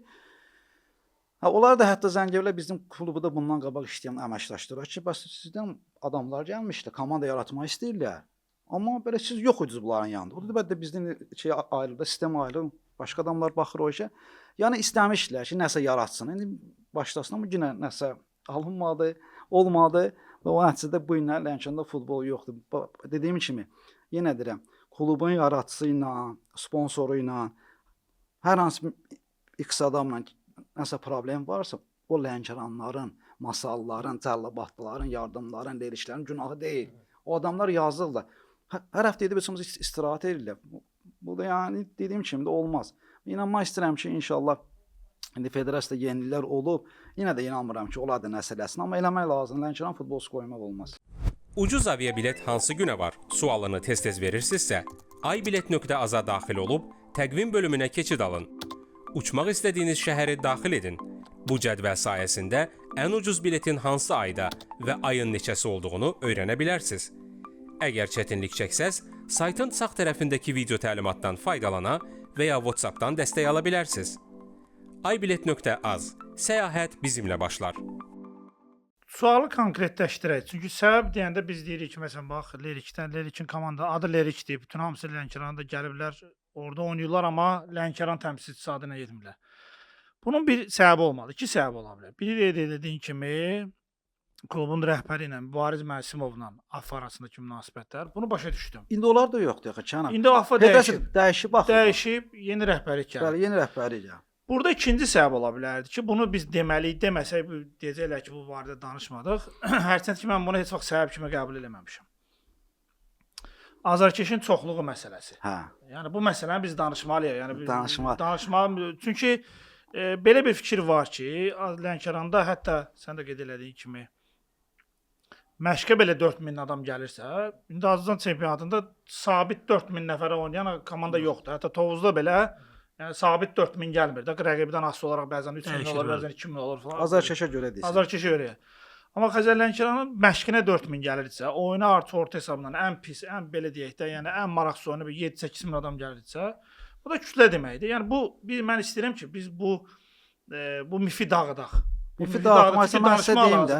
C: Onlar da hətta Zəngəvlə bizim klubu da bundan qabaq işləyən əməkdaşdılar ki, bəs sizdən adamlar gəlmişdi, komanda yaratmaq istəyirlər. Amma belə siz yox idiniz bunların yanında. O da bəlkə bizdən şey ayrıldı, sistem ayrıldı, başqa adamlar baxır o işə. Yəni istəmişdilər ki, nəsə yaratsın. İndi başlasın amma yenə nəsə alınmadı, olmadı və o nəticədə bu günlər Lənkəranda futbol yoxdur. Dediyim kimi, yenə deyirəm, klubun yaratıcısı ilə, sponsoru ilə, hər hansı X adamla nəsə problem varsa, o Lənkəranların, masalların, Cəllabadlıların, yardımların, leriklərin günahı deyil. O adamlar yazırlar. Hər həftə edib heç istirahət edirlər. Bu da yəni dediyim kimi də olmaz. İnanmaq istəyirəm ki, inşallah indi federasiyada yenilər olub. Yenə də inanmıram ki, onlar da nəsə eləsin, amma eləmək lazım. Lənkəran futbolçusu qoymaq olmaz.
D: Ucuz aviabilet hansı günə var? Sualını tez-tez verirsinizsə, aybilet.az-a daxil olub təqvim bölümünə keçid alın. Uçmaq istədiyiniz şəhəri daxil edin. Bu cədvəl sayəsində ən ucuz biletin hansı ayda və ayın neçəsi olduğunu öyrənə bilərsiniz. Əgər çətinlik çəksəz, saytın sağ tərəfindəki video təlimatdan faydalana və ya WhatsApp-dan dəstək ala bilərsiniz. aybilet.az. Səyahət bizimlə başlar.
A: Sualı konkretləşdirək. Çünki səbəb deyəndə biz deyirik ki, məsələn, bax, Lerikin komanda adı Lerikdir. Bütün hamısı Lənkəranda gəliblər, orada oynayırlar, amma Lənkəran təmsilçisi adına getmirlər. Bunun bir səbəbi olmalı, iki səbəb ola bilər. Biri dediyin kimi, klubun rəhbəri ilə Mübariz Məsimovla AF arasındakı münasibətlər. Bunu başa düşdüm.
C: İndi onlar da yoxdur axı Kənan.
A: İndi AF
C: Federasiya
A: dəyişib.
C: dəyişib axı.
A: Dəyişib, yeni rəhbərlik gəldi.
C: Bəli, yeni rəhbəri gəldi.
A: Burada ikinci səbəb ola bilərdi ki, bunu biz deməliyik, deməsək deyəcəklər ki, bu barədə danışmadıq. Hərçənd ki, mən bunu heç vaxt səbəb kimi qəbul eləməmişəm. Azarkeşin çoxluğu məsələsi.
C: Hə.
A: Yəni bu məsələni biz danışmalıyıq. Yəni biz
C: Danışmalı.
A: Çünki belə bir fikir var ki, Lənkəranda hətta sən də qeyd elədiyin kimi məşqə belə 4000 adam gəlirsə, indi Azərbaycan çempionatında sabit 4000 nəfərə oynayan komanda yoxdur. Hətta Tovuzda belə yəni sabit 4000 gəlmir də. Rəqibdən asılı olaraq bəzən 3000 olur, bəzən 2000 olur falan.
C: Azarkeşə görə deyirsən.
A: Azarkeşə görə. Amma Xəzər Lənkəranın məşqinə 4000 gəlirdisə, oyuna artı orta hesabla ən pis, ən belə deyək də, yəni ən maraqsız oyuna 7-8 min adam gəlirsə, bu da kütlə deməkdir. Yəni bu mən istəyirəm ki, biz bu mifi dağıdaq.
C: Mifi dağıtmasa mən sizə deyim də.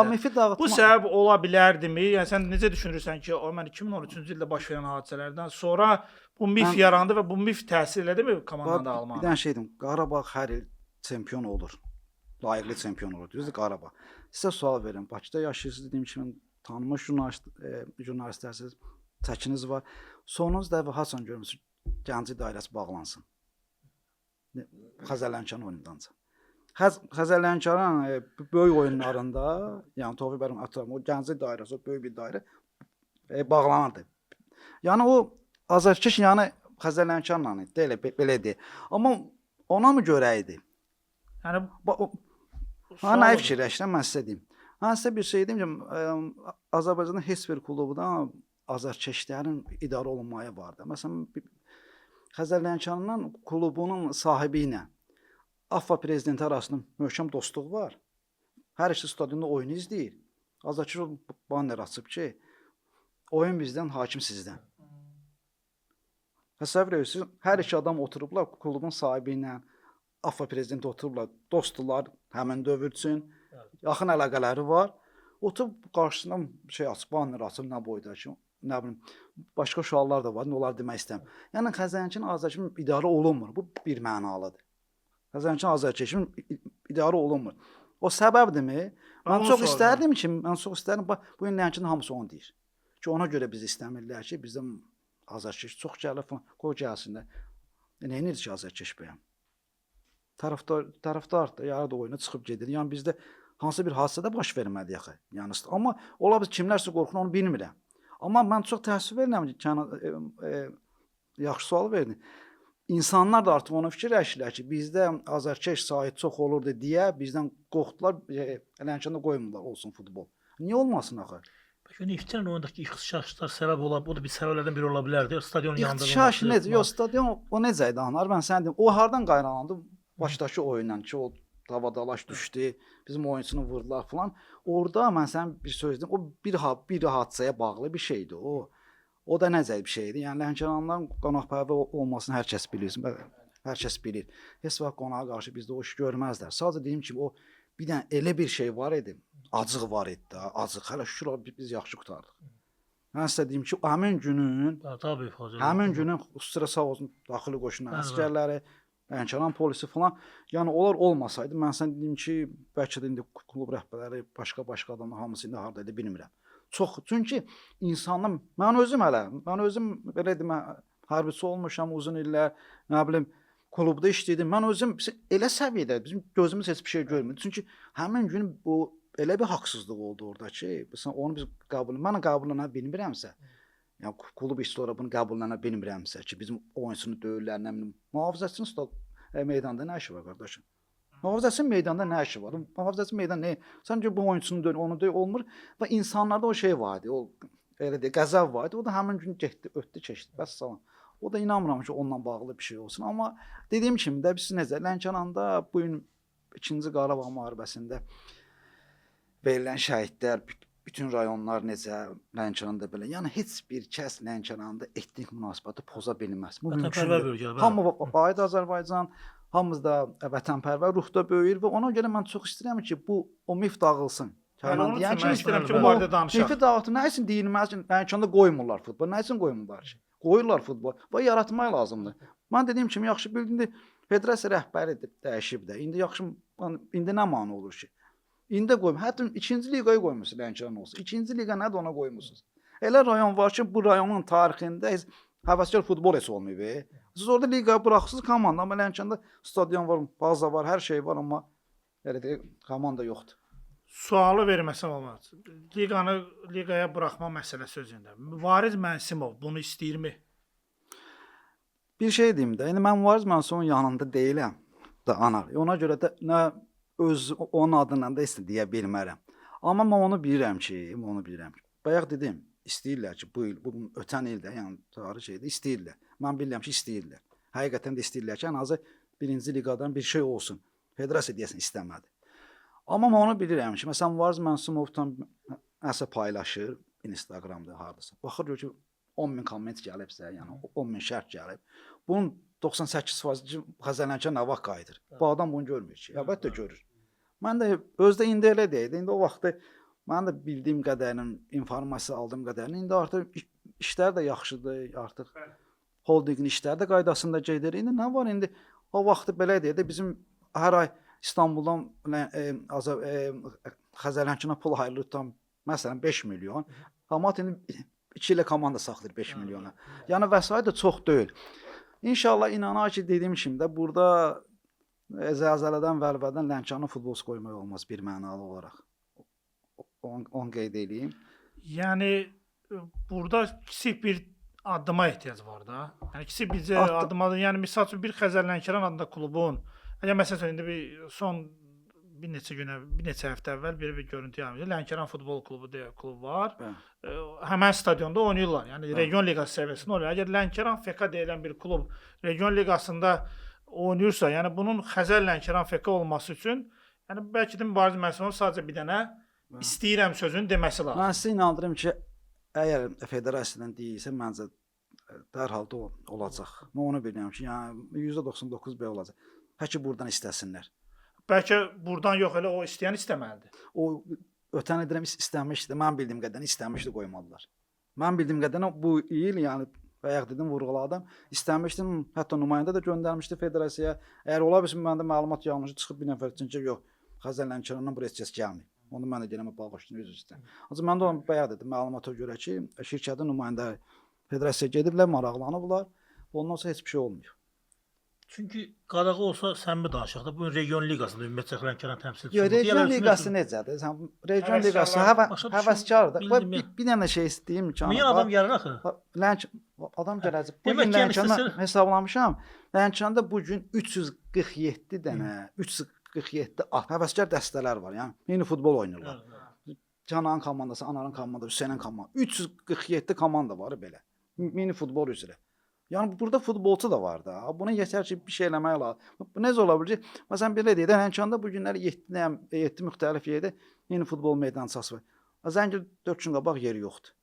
C: Mifi dağıtma.
A: Bu səbəb ola bilərdimi? Yəni sən necə düşünürsən ki, o mən 2013-cü ildə baş verən hadisələrdən sonra bu mif yarandı və bu mif təsir elədimi komandada almağa?
C: Bir dənə şey deyim, Qarabağ hər il çempion olur. Layiqli çempion olur. Düzdür Qarabağ. Sizə sual verirəm. Bakıda yaşayırsınız, dediyim kimi tanınmış jurnalistlərsiniz, çəkiniz var. Sonunuz dəfə haçan görmüsünüz Gəncə dairəsi bağlansın. Xəzər Lənkəran oyundanca. Xəzər Lənkəran böyük oyunlarında, yəni Tofiq bərim atıram, o Gəncə dairəsi, o böyük bir dairə bağlanırdı. Yəni o Azarkeş yəni Xəzər Lənkəranla idi, belə deyil. Amma ona mı görə idi?
A: Yəni
C: nə fikirləşirəm mən sizə deyim. Sizə bir şey deyim ki, Azərbaycanda heç bir klubdan azarkeşlərin idarə olunmaya vardı. Məsələn, Xəzər Lənkəranın klubunun sahibi ilə AFFA prezidenti arasında möhkəm dostluq var. Hər iki stadionda oyunu izləyir. Azarkeş banner açıb ki, oyun bizdən, hakim sizdən. Təsəvvür edirsiniz, hər iki adam oturublar klubun sahibi ilə, AFFA prezidenti oturublar, dostdular, həmin dövr üçün, yaxın əlaqələri var. Oturub qarşısından şey açıb, banner açıb, nə boyda ki, nə bilim, başqa suallar da var, onlar demək istəyəm. Yəni Xəzərkeşin Azarkeşin idarə olunmur, bu bir mənalıdır. Xəzərkeşin Azarkeşin idarə olunmur. O səbəbdirmi? Mən çox istərdim ki, bu gün Lənkəran hamısı onu deyir. Ki, ona görə biz istəmirlər ki, bizim Azarkeş çox gəlir falan, qoy gəlsinlər. Nə edir ki, Azarkeş bəyəm? Tərəfdar da yarı da oyuna çıxıb gedir. Yəni bizdə hansı bir hadisədə baş vermədi yaxı. Yəni amma ola biz kimlərsə qorxun onu bilmirəm. Amma mən çox təəssüf edirəm ki, yaxşı sual verdin. İnsanlar da artıq ona fikirləşirlər ki, bizdə Azarkeş sahib çox olurdu deyə bizdən qorxdular, Lənkəranda qoymurlar olsun futbol. Niyə olmasın axı?
B: Bəlkə Neftin oyundakı ixtişaşlar səbəb ola, bu da bir səbəblərdən biri ola bilərdi. Stadionun yanında.
C: İxtişaş necə? Yox, stadion o necə idi anar? Mən sənə deyim, o hardan qaynaqlandı? Başdakı oyundan ki, o davadalaş düşdü, bizim oyunçunu vurdular falan. Orada mən sənə bir söz deyim, o bir hadisəyə bağlı bir şeydi o. O da necə bir şeydi? Yəni Lənkəranlıların qonaqpərvər olmasını hər kəs bilir. Hər kəs bilir. Heç vaxt qonağa qarşı bizdə o iş görməzlər. Sadəcə deyim ki, o bir dənə elə bir şey var idi. Acıq var idi da, acıq. Hələ şükür biz yaxşı qurtardıq. Mən sizə deyim ki, həmin günün xüsusilə sağ olsun daxili qoşun əsgərləri, Lənkəran polisi falan, yəni onlar olmasaydı, mən sənə deyim ki, bəlkə də indi klub rəhbərləri, başqa adamlar hamısı indi harda idi, bilmirəm. Çox, çünki insanlar, mən özüm belə deyim, hərbiçi olmuşam uzun illər, nə bilim, klubda işləyirdim. Mən özüm elə səviyyədə, bizim gözümüz heç bir şey görmürdü. Çünki həmin gün bu elə bir haqsızlıq oldu orada ki, onu biz mən qəbullana bilmirəmsə, yəni klub işçiləri bunu qəbullana bilmirəmsə ki, bizim oyunçunu döyürlər, nə bilim, mühafizəçinin meydanda nə işi var qardaşım? Mühafizəçinin meydanda nə işi var? Mühafizəçinin meydanda nə? Səncə bu oyunçunu döyür, onu döyür, olmur və insanlarda o şey var idi, o elə deyək, qəzəb var idi. O da həmin gün getdi, ötdü, keçdi. Bəs salam. O da inanmıram ki, onunla bağlı bir şey olsun. Amma dediyim kimi də biz necə Lənkəranda bu gün 2-ci Qarabağ müharibəsində verilən şəhidlər, bütün rayonlar necə Lənkəranda belə. Yəni heç bir kəs Lənkəranda etnik münasibəti poza bilməz. Bu mümkündür. Hamı aid Azərbaycan, hamımız da vətənpərvər ruhda böyüyür və ona görə mən çox istəyirəm ki, o mif dağılsın.
A: Yəni mən istəyirəm ki, bu barədə danışaq.
C: Mifi dağıtın, nə üçün deyilməz ki, Lənkəranda qoymurlar futbol, nə üçün qoymurlar ki? Qoyurlar futbol və yaratmaq lazımdır. Mən dediyim kimi, yaxşı bildiyimdə federasiya rəhbəri dəyişib də. İndi nə mane olur ki? İndi qoyum. Hətta 2-ci liqaya qoymusunuz Lənkəran olsun. 2-ci liqa nədir ona qoymusunuz? Elə rayon var ki, bu rayonun tarixində həvəskar futbol heç olmayıb. Siz orada liqaya buraxırsınız komanda, amma Lənkəranda stadion var, baza var, hər şey var, amma elə deyək, komanda yoxdur.
A: Sualı verməsəm olmaz. Liqaya buraxma məsələsi özündə. Variz Mənsimov bunu istəyirmi?
C: Bir şey deyim də, indi mən Variz Mənsumov yanında deyiləm da anar. Ona görə də nə öz onun adından da deyə bilmərəm. Amma mən onu bilirəm ki, bayaq dedim, istəyirlər ki, bu il, ötən ildə, yəni tarix şeydə istəyirlər. Mən bilirəm ki, istəyirlər. Həqiqətən də istəyirlər ki, ən azı birinci liqadan bir şey olsun. Federasiya deyəsən istəmədi. Amma mən onu bilirəm ki, məsələn, Variz Mənsumovdan nəsə paylaşır Instagramda hardasa. Baxır ki, 10.000 komment gəlibsə, yəni 10.000 şərt gəlib. Bunun 98% Xəzərlənkəran nə vaxt qayıdır? Bu adam bunu görmür ki. Əlbəttə görür. Mən də özdə indi elə deyildi. İndi o vaxtı mən də bildiyim qədərini, informasiya aldığım qədərini, indi artıq işlər də yaxşıdır, artıq holdingin işləri də qaydasında gedir. İndi nə var indi? O vaxtı belə deyildi. Bizim hər ay İstanbuldan Xəzərlənkərana pul ayrılır tam məsələn 5 milyon. Amma indi 2 ilə komanda saxlayır 5 milyona. Yəni vəsait də çox deyil. İnşallah inanar ki, dediyim kimi də burada zəlzələdən vəlvədən Lənkəranın futbolçu qoymaq olmaz bir mənalı olaraq. Onu qeyd edeyim.
A: Yəni burada kiçik bir addıma ehtiyac var da. Yəni kiçik bir addıma, yəni misal üçün bir Xəzərlənkəran adında klubun, əgər məsələn indi bir son bir neçə həftə əvvəl bir görüntü yayımladı. Lənkəran futbol klubu deyə klub var. Həmən stadionda oynayırlar. Yəni region liqası səviyyəsində oynayırlar. Əgər Lənkəran FK deyilən bir klub region liqasında oynayırsa, yəni bunun Xəzər Lənkəran FK olması üçün, yəni bəlkə də Variz Mənsumov sadəcə bir dənə istəyirəm sözünü deməsi lazım.
C: Mən sizə inandırım ki, əgər federasiyadan deyilsə, məncə dərhal da olacaq. Mən onu bilirəm ki, yəni %99 belə olacaq. Həki buradan istəsinlər.
A: Bəlkə buradan yox, elə o istəyən istəməlidir.
C: O ötən edirəm istəmişdi. Mən bildiyim qədərini istəmişdi qoymadılar. Mən bildiyim qədərini bu il, yəni bayaq dedim, vurğuladım. İstəmişdim, hətta nümayəndə də göndərmişdi federasiyaya. Əgər ola bilsin məndə məlumat yanlışı çıxıb bir nəfər üçün ki, yox, Xəzər Lənkərandan buraya heç kəs gəlməyib. Onu mən də gəlmə bağışlayın öz üstə. Ancaq mən də onu bayaq dedim, məlumata görə ki, şirkətin nümayəndə federasiyaya gediblər, maraqlanıblar. Ondan sonra heç bir şey olmuyor.
B: Çünki qadağı olsa səmimi danışaq da, bu region liqasında ümumiyyətlə Lənkəran təmsilçisi.
C: Yox, region liqası necədir? Sən region liqası həvəskardır. Bir dənə şey istəyim ki,
B: milyon adam gəlir axı.
C: Adam gələcək. Bu gün Lənkəranda hesablamışam. Lənkəranda bu gün 347 dənə, 347 həvəskar dəstələr var. Yəni mini futbol oynayırlar. Cananın komandası, Anarın komandası, Hüseynin komandası. 347 komanda var belə. Mini futbol üzrə. Yəni burada futbolçu da var da. Buna yetər ki, bir şey eləmək lazım. Bu necə ola bilər? Məsələn belə deyək, Lənkəranda bu günlər 7 müxtəlif yerdə yeni futbol meydançası var. Zəngil 4 gün qabaq yeri yoxdur.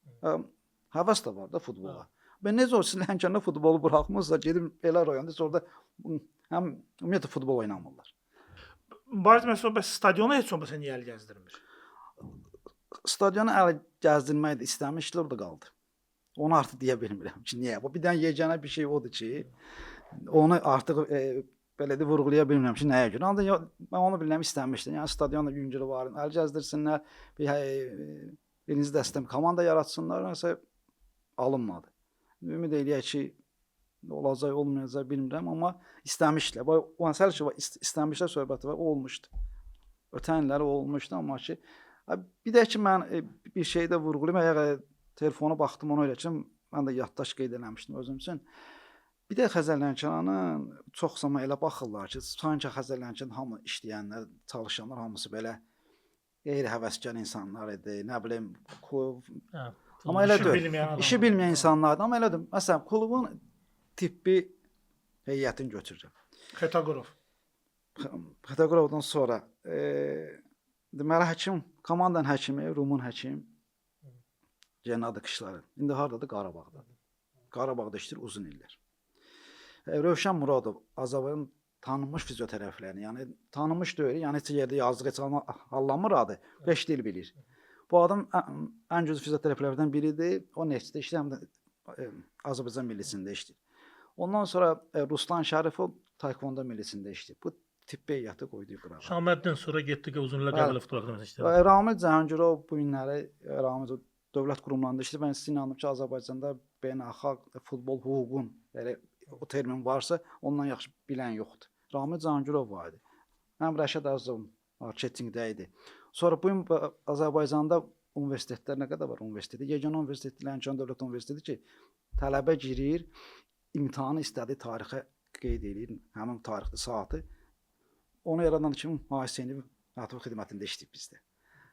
C: Həvəs də var da futbola. Və necə olur, siz Lənkəranda futbolu buraxmırsınız, gedib elə rayonda orada həm ümumiyyətlə futbol oynamırlar.
A: Variz Mənsumov bəs stadiona heç olmasa niyə əl gəzdirmir?
C: Stadiona əl gəzdirmək də istəmişdilər, orada qaldı. Onu artıq deyə bilmirəm ki, niyə? Bu bir dənə yeganə bir şey odur ki, onu artıq belə də vurğulaya bilmirəm ki, nəyə görə. Ancaq mən onu bilirəm istəmişdim. Yəni stadionda yüngülü var, əl gəzdirsinlər, birinci dəstəm komanda yaratsınlar, nəsə alınmadı. Ümid eləyək ki, olacaq, olmayacaq bilmirəm, amma istəmişdilər. O məsələ ki, istəmişlər söhbəti var, o olmuşdu. Ötən illəri olmuşdu, amma ki, bir də ki, mən bir şey də vurğulayım, əgər telefona baxdım, onu elə ki, mən də yaddaş qeyd eləmişdim özüm üçün. Bir də Xəzər Lənkəranın çox zaman elə baxırlar ki, sanki Xəzər Lənkəran hamı işləyənlər, çalışanlar hamısı belə qeyri-həvəskar insanlar idi, nə bilim, klub. Amma elə deyil. İşi bilməyən insanlardır. Amma elə deyil. Məsələn, klubun tibbi heyətini götürürəm.
A: Xetagorov.
C: Xetagorovdan sonra deməli həkim, komandanın həkimi, Rumun həkim Cennadı Qışları. İndi hardadır? Qarabağdadır. Qarabağda işləyir uzun illər. Rövşən Muradov Azərbaycanın tanınmış fizioterapevtlərini, yəni tanınmış deyil, yəni heç yerdə yazdığı heç hallanmır adı. 5 dil bilir. Bu adam ən güclü fizioterapevtlərdən biridir. O neçədə işləyir, həm də Azərbaycan millisində işləyir. Ondan sonra Ruslan Şərifov Taekwondo millisində işləyir. Bu tibbi heyəti qoydu qırağa.
B: Şaməddin sonra getdi ki, uzun illər
C: Bəli.
B: Qəbələ futbol akademiyasında işlədi.
C: Ramil Cəhangirov bu günləri Ramil dövlət qurumlarında işləyir. Mən sizə inanıram ki, Azərbaycanda beynəlxalq futbol hüququn, yəni o termin varsa, ondan yaxşı bilən yoxdur. Ramil Cəhangirov var idi. Həm Rəşad Əzizov marketinqdə idi. Sonra bu gün Azərbaycanda universitetlər nə qədər var universiteti? Yeganə universitet Lənkəran Dövlət Universiteti ki, tələbə girir, imtahanı istədiyi tarixə qeyd edir, həmin tarixdə saatı. Onu yaradan kimi mühasini həyat xidmətində işləyib bizdə.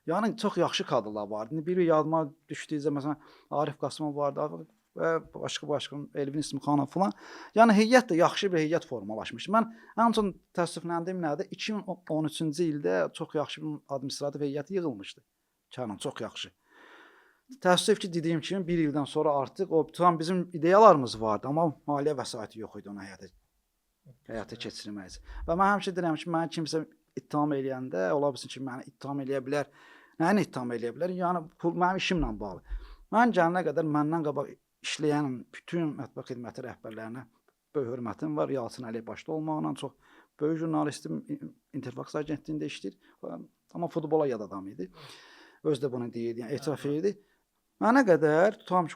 C: Yəni çox yaxşı kadrlar vardı. Biri yadıma düşdüyüzdə məsələn Arif Qasımov vardı və başqa Elvin İsmixanov falan. Yəni heyət də yaxşı bir heyət formalaşmışdı. Mən ən çox təəssüfləndiyim nədir? 2013-cü ildə çox yaxşı bir administrativ heyət yığılmışdı. Kənan çox yaxşı. Təəssüf ki, dediyim kimi bir ildən sonra artıq o tam bizim ideyalarımız vardı, amma maliyyə vəsaiti yox idi ona həyata keçirmək üçün. Və mən həmişə deyirəm ki, məni kimsə ittiham eləyəndə, ola bilsin ki, məni ittiham eləyə bilər. Nəyini ittiham eləyə bilər? Yəni pul mənim işimlə bağlı. Mən gəlinə qədər məndən qabaq işləyən bütün mətbuat xidməti rəhbərlərinə böyük hörmətim var. Yalçın Əliyev başda olmaqla çox böyük jurnalistim, Interfax agentliyində işləyir. Amma futbola yad adam idi. Özü də bunu deyirdi, yəni etiraf edirdi. Mənə qədər tutam ki,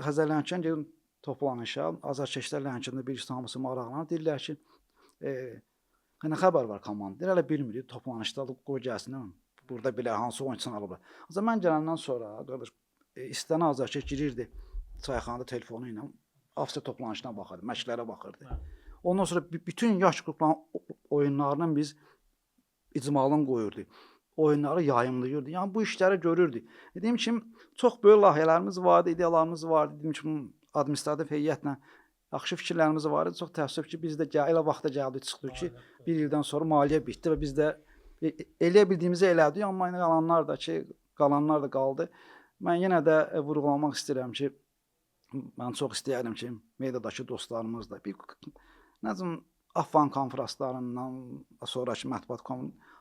C: Xəzər Lənkəran gedim toplanışa, azarkeşlər Lənkəranda bir hamısı maraqlanır. Deyirlər ki, nə xəbər var komanda? Deyir, hələ bilmirik, toplanışda qoy gəlsin, burada bilər, hansı oyunçusunu alıblar. O zaman mən gələndən sonra, qardaş, istənə azarkeş girirdi çayxanada telefonu ilə, ofisiya toplanışına baxırdı, məşqlərə baxırdı. Ondan sonra bütün yaş qrupların oyunlarının biz icmalını qoyurdu. Oyunları yayımlayırdı. Yəni bu işləri görürdü. Dediyim kimi çox böyük layihələrimiz vardı, ideyalarımız vardı. Dediyim kimi administrativ heyətlə yaxşı fikirlərimiz vardı. Çox təəssüf ki, biz də elə vaxta gəldik, çıxdıq ki, bir ildən sonra maliyyə bitdi və biz də eləyə bildiyimizi elədik, amma qalanlar da qaldı. Mən yenə də vurğulamaq istəyirəm ki, mən çox istəyərdim ki, mediadakı dostlarımız da nəzim Afan konferanslarından sonraki mətbuat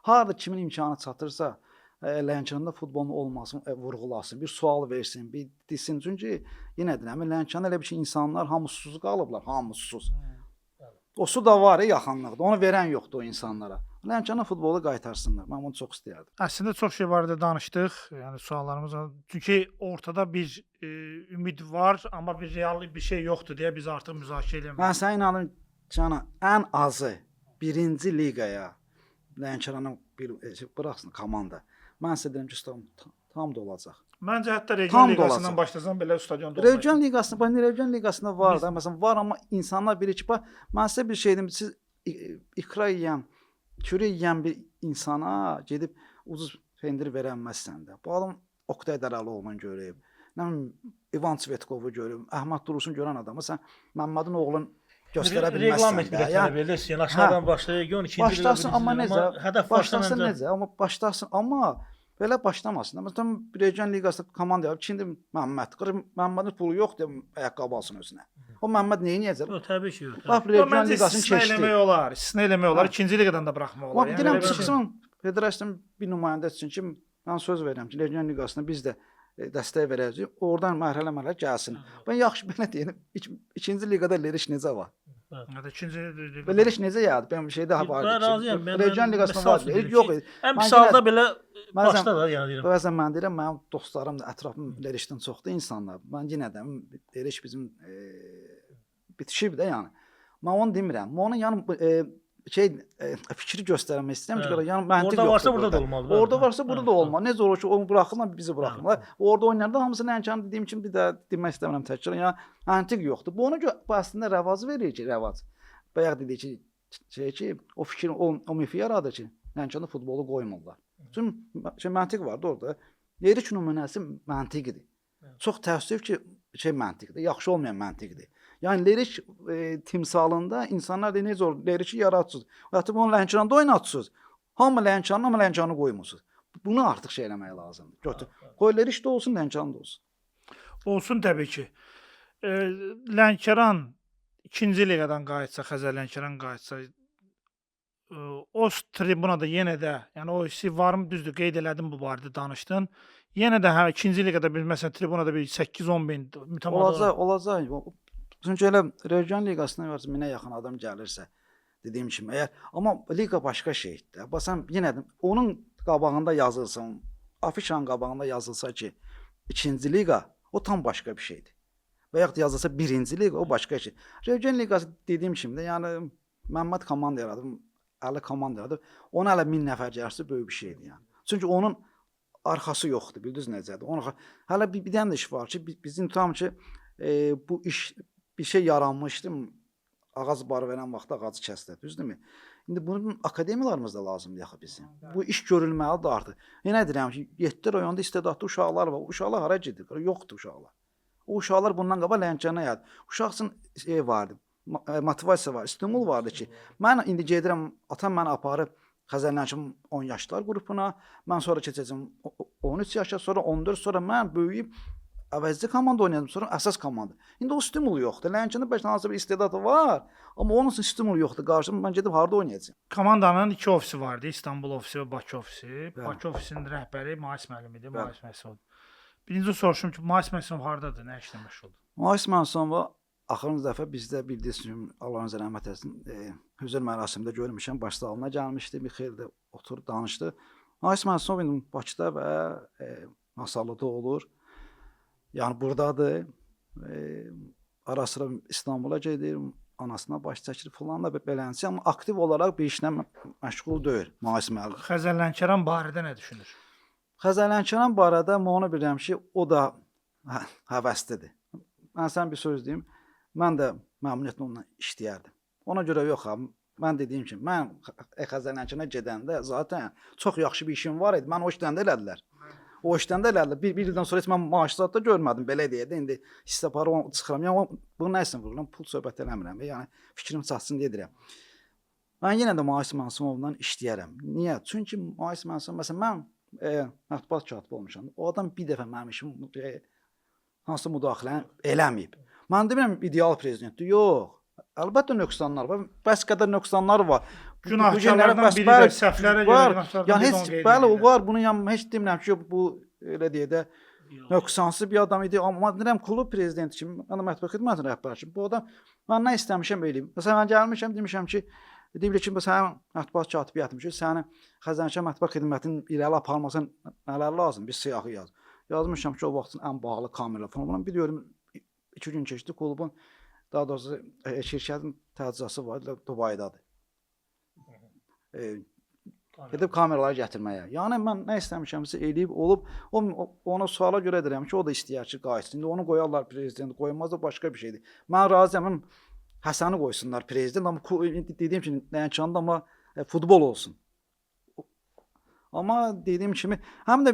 C: harada kimin imkanı çatırsa, Lənkəranda futbolun olmasın, vurğulasın, bir sual versin, bir desin. Çünki yenə deyirəm, Lənkəranda elə bir şey insanlar hamısız qalıblar, hamısız. O su da var yaxınlıqda, onu verən yoxdur o insanlara. Lənkəranda futbolu qaytarsınlar. Mən bunu çox istəyərdim.
A: Əslində çox şey barədə danışdıq. Yəni suallarımız var. Çünki ortada bir ümid var, amma bir real bir şey yoxdur deyə biz artıq müzakirə eləmirik.
C: Mən sənə inanıram Cana, ən azı 1-ci liqaya Lənkəranın buraxsın komanda. Mən sizə deyirəm ki, tam da olacaq.
A: Məncə hətta region liqasından başlasan belə stadionda olacaq.
C: Region liqasında var da, məsələn var, amma insanlar bilir ki, mən sizə bir şey deyim, siz ikra yeyən, kürə yeyən bir insana gedib ucuz pendir verənməzsən də. Bu adam Oktay Dərəloğlu'nu görüb, nə İvan Çvetkovu görüb, Əhməd Durusunu görən adamı sən Məmmədin oğlun göstərə bilməzsən.
B: Reqlam etmək tələb edirsən, aşağıdan başlayır, region ikinci
C: başlasın, amma necə?
B: Hədəf
C: başlasın necə? Amma başlasın, amma belə başlamasın. Məsələn, region liqasında komanda yapıb, şimdi Məmməd, Məmmədin pulu yoxdur, ayaqqabı alsın özünə. O Məmməd neyi edəcək?
B: Yox, təbii ki, yox.
C: Bax, region liqasını keçdi.
A: İstisna eləmək olar, ikinci liqadan da buraxmaq olar.
C: Yəni deyirəm, çıxsın federasiyanın bir nümayəndəsi üçün ki, mən söz verirəm ki, region liqasına biz də dəstək verəcəyik. Oradan mərhələ gəlsin. Mən yaxşı belə deyim, ikinci liqada Leriş necə var? Leriş necə yadı? Ben bir şey daha var.
B: Razıyam.
C: Region liqasında var. Yox idi.
B: Ən misalda belə başda da yəni deyirəm.
C: Bəzən mən deyirəm, mənim dostlarım da ətrafım Lerişdən çoxdur insanlar. Mən yenə də Leriş bizim bitişib də yəni. Mən onu demirəm. Onun yəni fikri göstərmək istəyirəm ki, yəni məntiq yoxdur.
B: Orada varsa burada da olmalı.
C: Orada varsa burada da olmalı. Necə olur ki, onu buraxırlar, bizi buraxmırlar. Orada oynayanlar hamısı Lənkəran dediyim kimi bir də demək istəmirəm təkrar. Yəni məntiq yoxdur. Bu onu bu əslində rəvaz verir ki, rəvaz. Bayaq dedik ki, o fikir, o mifi yaradır ki, Lənkəranda futbolu qoymurlar. Çünki məntiq vardı orada. Leriş nümunəsi məntiqdir. Çox təəssüf ki, məntiqdir, yaxşı olmayan məntiqdir. Yəni Leriş timsalında insanlar da necə olur? Lerişi yaratsız. Hətta bunu Lənkəranda oynatsız. Hamı Lənkəranı qoymursuz. Bunu artıq şey eləmək lazımdır. Götür. Qoy Leriş də olsun, Lənkəran da olsun.
A: Olsun təbii ki. Lənkəran ikinci liqadan qayıtsa, Xəzər Lənkəran qayıtsa, o tribunada yenə də, yəni o hissi varım, düzdür, qeyd elədim bu barədə danışdın. Yenə də ikinci liqada bir məsələn tribunada bir 8-10 bin mütəmadi
C: olacaq. Çünki elə region liqasına minə yaxın adam gəlirsə, Dediyim kimi, əgər amma liqa başqa şeydir. Bax sən yenə də onun qabağında yazılsın, afişanın qabağında yazılsa ki, 2-ci liqa o tam başqa bir şeydir. Və yaxud yazılsa 1-ci liqa o başqa şey. Region liqası dediyim kimi də, yəni Məmməd komanda yaradı, Əli komanda yaradı. Ona hələ 1000 nəfər gəlsə böyük bir şeydir yəni. Çünki onun arxası yoxdur, bildiniz necədir? Onun hələ bir dənə də iş var ki, bizim tutam ki, bu iş bir şey yaranmışdı. Ağac barı verən vaxtda ağacı kəsdi, düzdürmü? İndi bunun akademiyalarımız da lazımdır axı bizim. Bu iş görülməlidir artıq. Yenə deyirəm ki, 7 rayonda istedadlı uşaqlar var. Uşaqlar hara gedir? Yoxdur uşaqlar. O uşaqlar bundan qabaq Lənkərana gəldi. Uşaq üçün vardı, motivasiya var, stimul vardı ki, mən indi gedirəm, atam məni aparıb Xəzərlənkin 10 yaşlar qrupuna, mən sonra keçəcəm 13 yaşa, sonra 14, sonra mən böyüyüb əvəzli komanda oynadım, sonra əsas komanda. İndi o stimul yoxdur. Lənkəranda bəlkə hansısa bir istedadı var, amma onun üçün stimul yoxdur. Qarşıma mən gedib harda oynayacağam?
A: Komandanın 2 ofisi vardı, İstanbul ofisi və Bakı ofisi.
C: Bəli.
A: Bakı ofisinin rəhbəri Mais müəllim idi, Mais Məsud. Birinci soruşum ki, Mais Məsud hardadır, nə işlə məşğuldur?
C: Mais Məsud axırıncı dəfə bizdə bildiyiniz kimi Allahın rəhmət etsin, hüzur mərasimində görmüşəm, başsağlığına gəlmişdi, bir xeyli də oturub danışdı. Mais Məsud indi Bakıda və Masallıda olur. Yəni burdadır. Ara-sıra İstanbula gedir, anasına baş çəkir falan da belənçi, amma aktiv olaraq bir işlə məşğul deyil Mais müəllim.
A: Xəzərlənkəran barədə nə düşünür?
C: Xəzərlənkaran barədə mən onu bilirəm ki, o da həvəslidir. Mən sən bir söz deyim, mən də məmnuniyyətlə onunla işləyərdim. Ona görə yox ha, mən dediyim kimi, mən Xəzərlənkana gedəndə zaten çox yaxşı bir işim var idi. Mən o işdən də elədilər. O işdən də elədilər. Bir ildən sonra heç mən maaş zat da görmədim, belə deyə də indi istəparı çıxıram. Yəni bunu nə üçün vururam? Pul söhbət eləmirəm. Yəni fikrim çatsın deyə deyirəm. Mən yenə də Mais Mənsumovla işləyərəm. Niyə? Çünki Mais Mənsumov məsələn mən mətbuat katibi olmuşam. O adam bir dəfə mənim işim hansı müdaxilə eləməyib. Mən demirəm ideal prezidentdir. Yox. Əlbəttə nöqsanlar var. Bəs qədər nöqsanlar var.
A: Günahkarlardan biri də səhvlərə görə günahlardan
C: yəni
A: biri
C: heç
A: onu qeyd
C: bəli o
A: edirlər.
C: var. Bunu yəni heç demirəm ki, bu elə deyə də nöqsansız bir adam idi. Amma deyirəm klub prezidenti kimi, mən də mətbuat xidmətinin rəhbəri kimi. Bu adam mən nə istəmişəm eləyim. Məsələn mən gəlmişəm demişəm ki, deyiblər ki, sən mətbuat katibiyyətim ki, sənin Xəzərlənkan mətbuat xidmətinin irəli aparmasın nələr lazım? Bir siyahı yaz. Yazmışam ki, o vaxtın ən bağlı kamera falan. Bir görüm 2 gün keçdi klubun, daha doğrusu şirkətin təcrübəsi var, Dubaydadır. Gedib kameraları gətirməyə. Yəni mən nə istəmişəmsə eləyib olub, ona suala görə deyirəm ki, o da istəyər ki, qayıtsın. İndi onu qoyarlar prezident, qoymaz da başqa bir şeydir. Mən razıyam, Həsəni qoysunlar prezident, amma dediyim kimi Lənkəranda amma futbol olsun. Amma dediyim kimi, həm də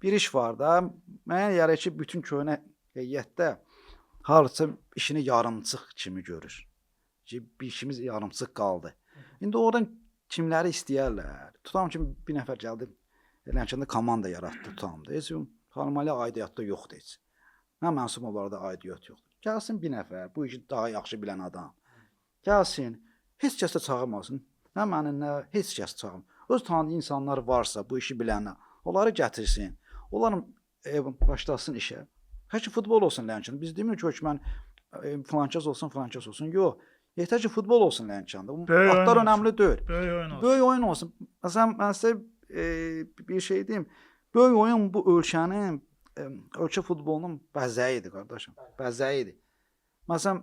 C: bir iş var da, mənə yarı ki, bütün köhnə heyətdə harca işini yarımçıq kimi görür. Ki, bir işimiz yarımçıq qaldı. İndi oradan kimləri istəyərlər? Tutam ki, bir nəfər gəldi, Lənkəranda komanda yaratdı, tutamdı. Heç formal aidiyyatda yoxdur heç. Nə Mənsumovlarda aidiyyat yoxdur. Gəlsin bir nəfər, bu işi daha yaxşı bilən adam. Gəlsin, heç kəs də çağırmasın. Nə mənim, nə heç kəs çağırmasın. Öz tanıdığı insanlar varsa, bu işi bilənlər, onları gətirsin. Onların başlasın işə. Həki futbol olsun Lənkəranda. Biz demirik ki, mən filankəs olsun. Yox. Yeter ki futbol olsun Lənkəranda. Atlar önəmli deyil.
A: Böyük oyun olsun.
C: Böyük oyun olsun. Məsələn, mən sizə bir şey deyim. Böyük oyun bu ölkənin, ölkə futbolunun bəzəyidir, qardaşım. Bəzəyidir. Məsələn,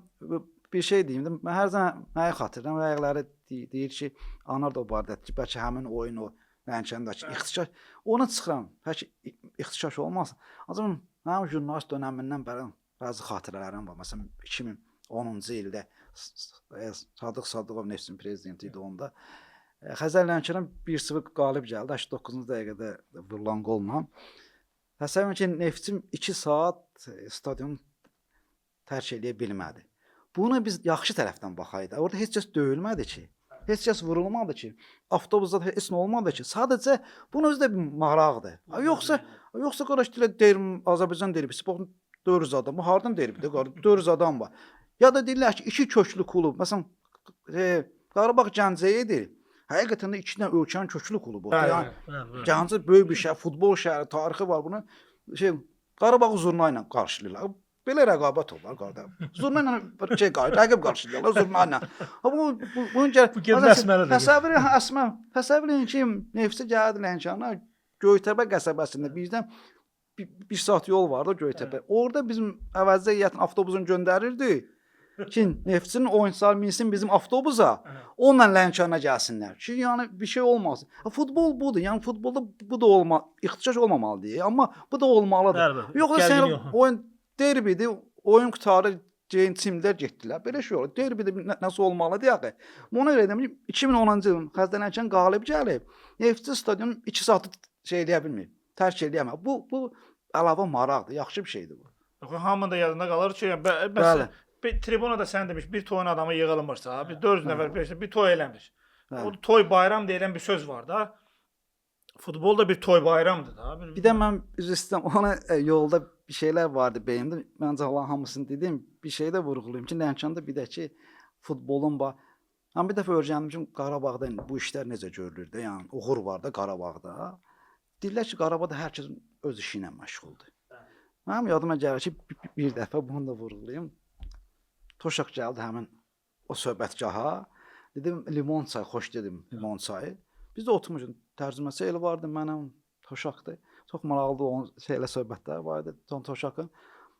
C: bir şey deyim. Mən hər zaman nəyi xatırlayıram? Rəyəqləri deyir ki, anar da o barədədir ki, bəlkə həmin oyun o Lənkərandakı ixtişaş. Ona çıxıram. Bəlkə ixtişaş olmasın. Ancaq mənim jurnalist dönəmindən bəzi xatirələrim var. Məsələn, 2010-cu ildə Sadıq Sadıqov Neftin prezidenti idi onda. Xəzərlənkaran 1-0 qalib gəldi 89-cu dəqiqədə vurulan qolla. Təsəvvür ki, Neftin 2 saat stadionu tərk edə bilmədi. Bunu biz yaxşı tərəfdən baxaydı. Orada heç kəs döyülmədi ki. Heç kəs vurulmadı ki. Avtobusda heç nə olmadı ki. Sadəcə bunun özü də bir maraqdır. Yoxsa qardaş deyirəm Azərbaycan derbi, sport 400 adam. Bu hardan derbidir? 400 adam var. Ya da deyirlər ki, 2 köklü klub. Məsələn, Qarabağ Gəncəyidir. Həqiqətən də 2 dənə ölkənin köklü klubu. Yəni Gəncə böyük bir şəhər, futbol şəhəri, tarixi var. Bunu Qarabağ zurna ilə qarşılayırlar. belə rəqabət olar qardaş. Zurna ilə şey rəqib qarşılayırlar zurna ilə. Bunun
B: Bu gəlib əsməlidir.
C: Təsəvvür edin ki, Neftçi gəldi Lənkərana, Göytəpə qəsəbəsində bizdən 1 saat yol vardı Göytəpə. Orada bizim əvəzdə heyətin avtobusunu göndərirdi ki, Neftçinin oyunçuları minsin bizim avtobusa, onunla Lənkərana gəlsinlər. Ki, yəni bir şey olmaz. Futbol budur. Yəni futbolda bu da ixtişaş olmamalıdır, amma bu da olmalıdır. Yoxsa sən oyun derbidir, oyun qutarı çimdilər getdilər. Belə şey olur. Derbidə nəsə olmalıdır axı. Ona görə deyim ki, 2010-cu ilin Xəzərlənkəran qalib gəlib. Neftçi stadionun 2 saatı şey eləyə bilmir. Tərk eləyə bilmir. Bu əlavə maraqdır, yaxşı bir şeydir bu.
A: Yox, hamının da yadında qalır ki, məsələn, tribunada sən demiş, bir toyun adamı yığılmırsa, bir 400 nəfər, 500 bir toy eləmir. O toy bayram deyilən bir söz var da. Futbol da bir toy bayramdır da.
C: Bir də mən üzr istəyirəm, ona yolda bir şeylər vardı beynimdə. Məncə Allah hamısını dedim. Bir şey də vurğulayım ki, Lənkəranda bir də ki, futbolun Mən bir dəfə öyrəndim ki, Qarabağda bu işlər necə görülür də, yəni uğur var da Qarabağda. Deyirlər ki, Qarabağda hər kəs öz işi ilə məşğuldur. Mənim yadıma gəlir ki, bir dəfə bunu da vurğulayım. Toşaq gəldi həmin o söhbətgaha. Dedim, limon çay, xoş dedim, limon çayı. Biz də oturmuşuq, tərcüməçi elə vardı, mənəm, Toşaqdır. Çox maraqlı olan şeylə söhbətlər var idi, Toşaqın.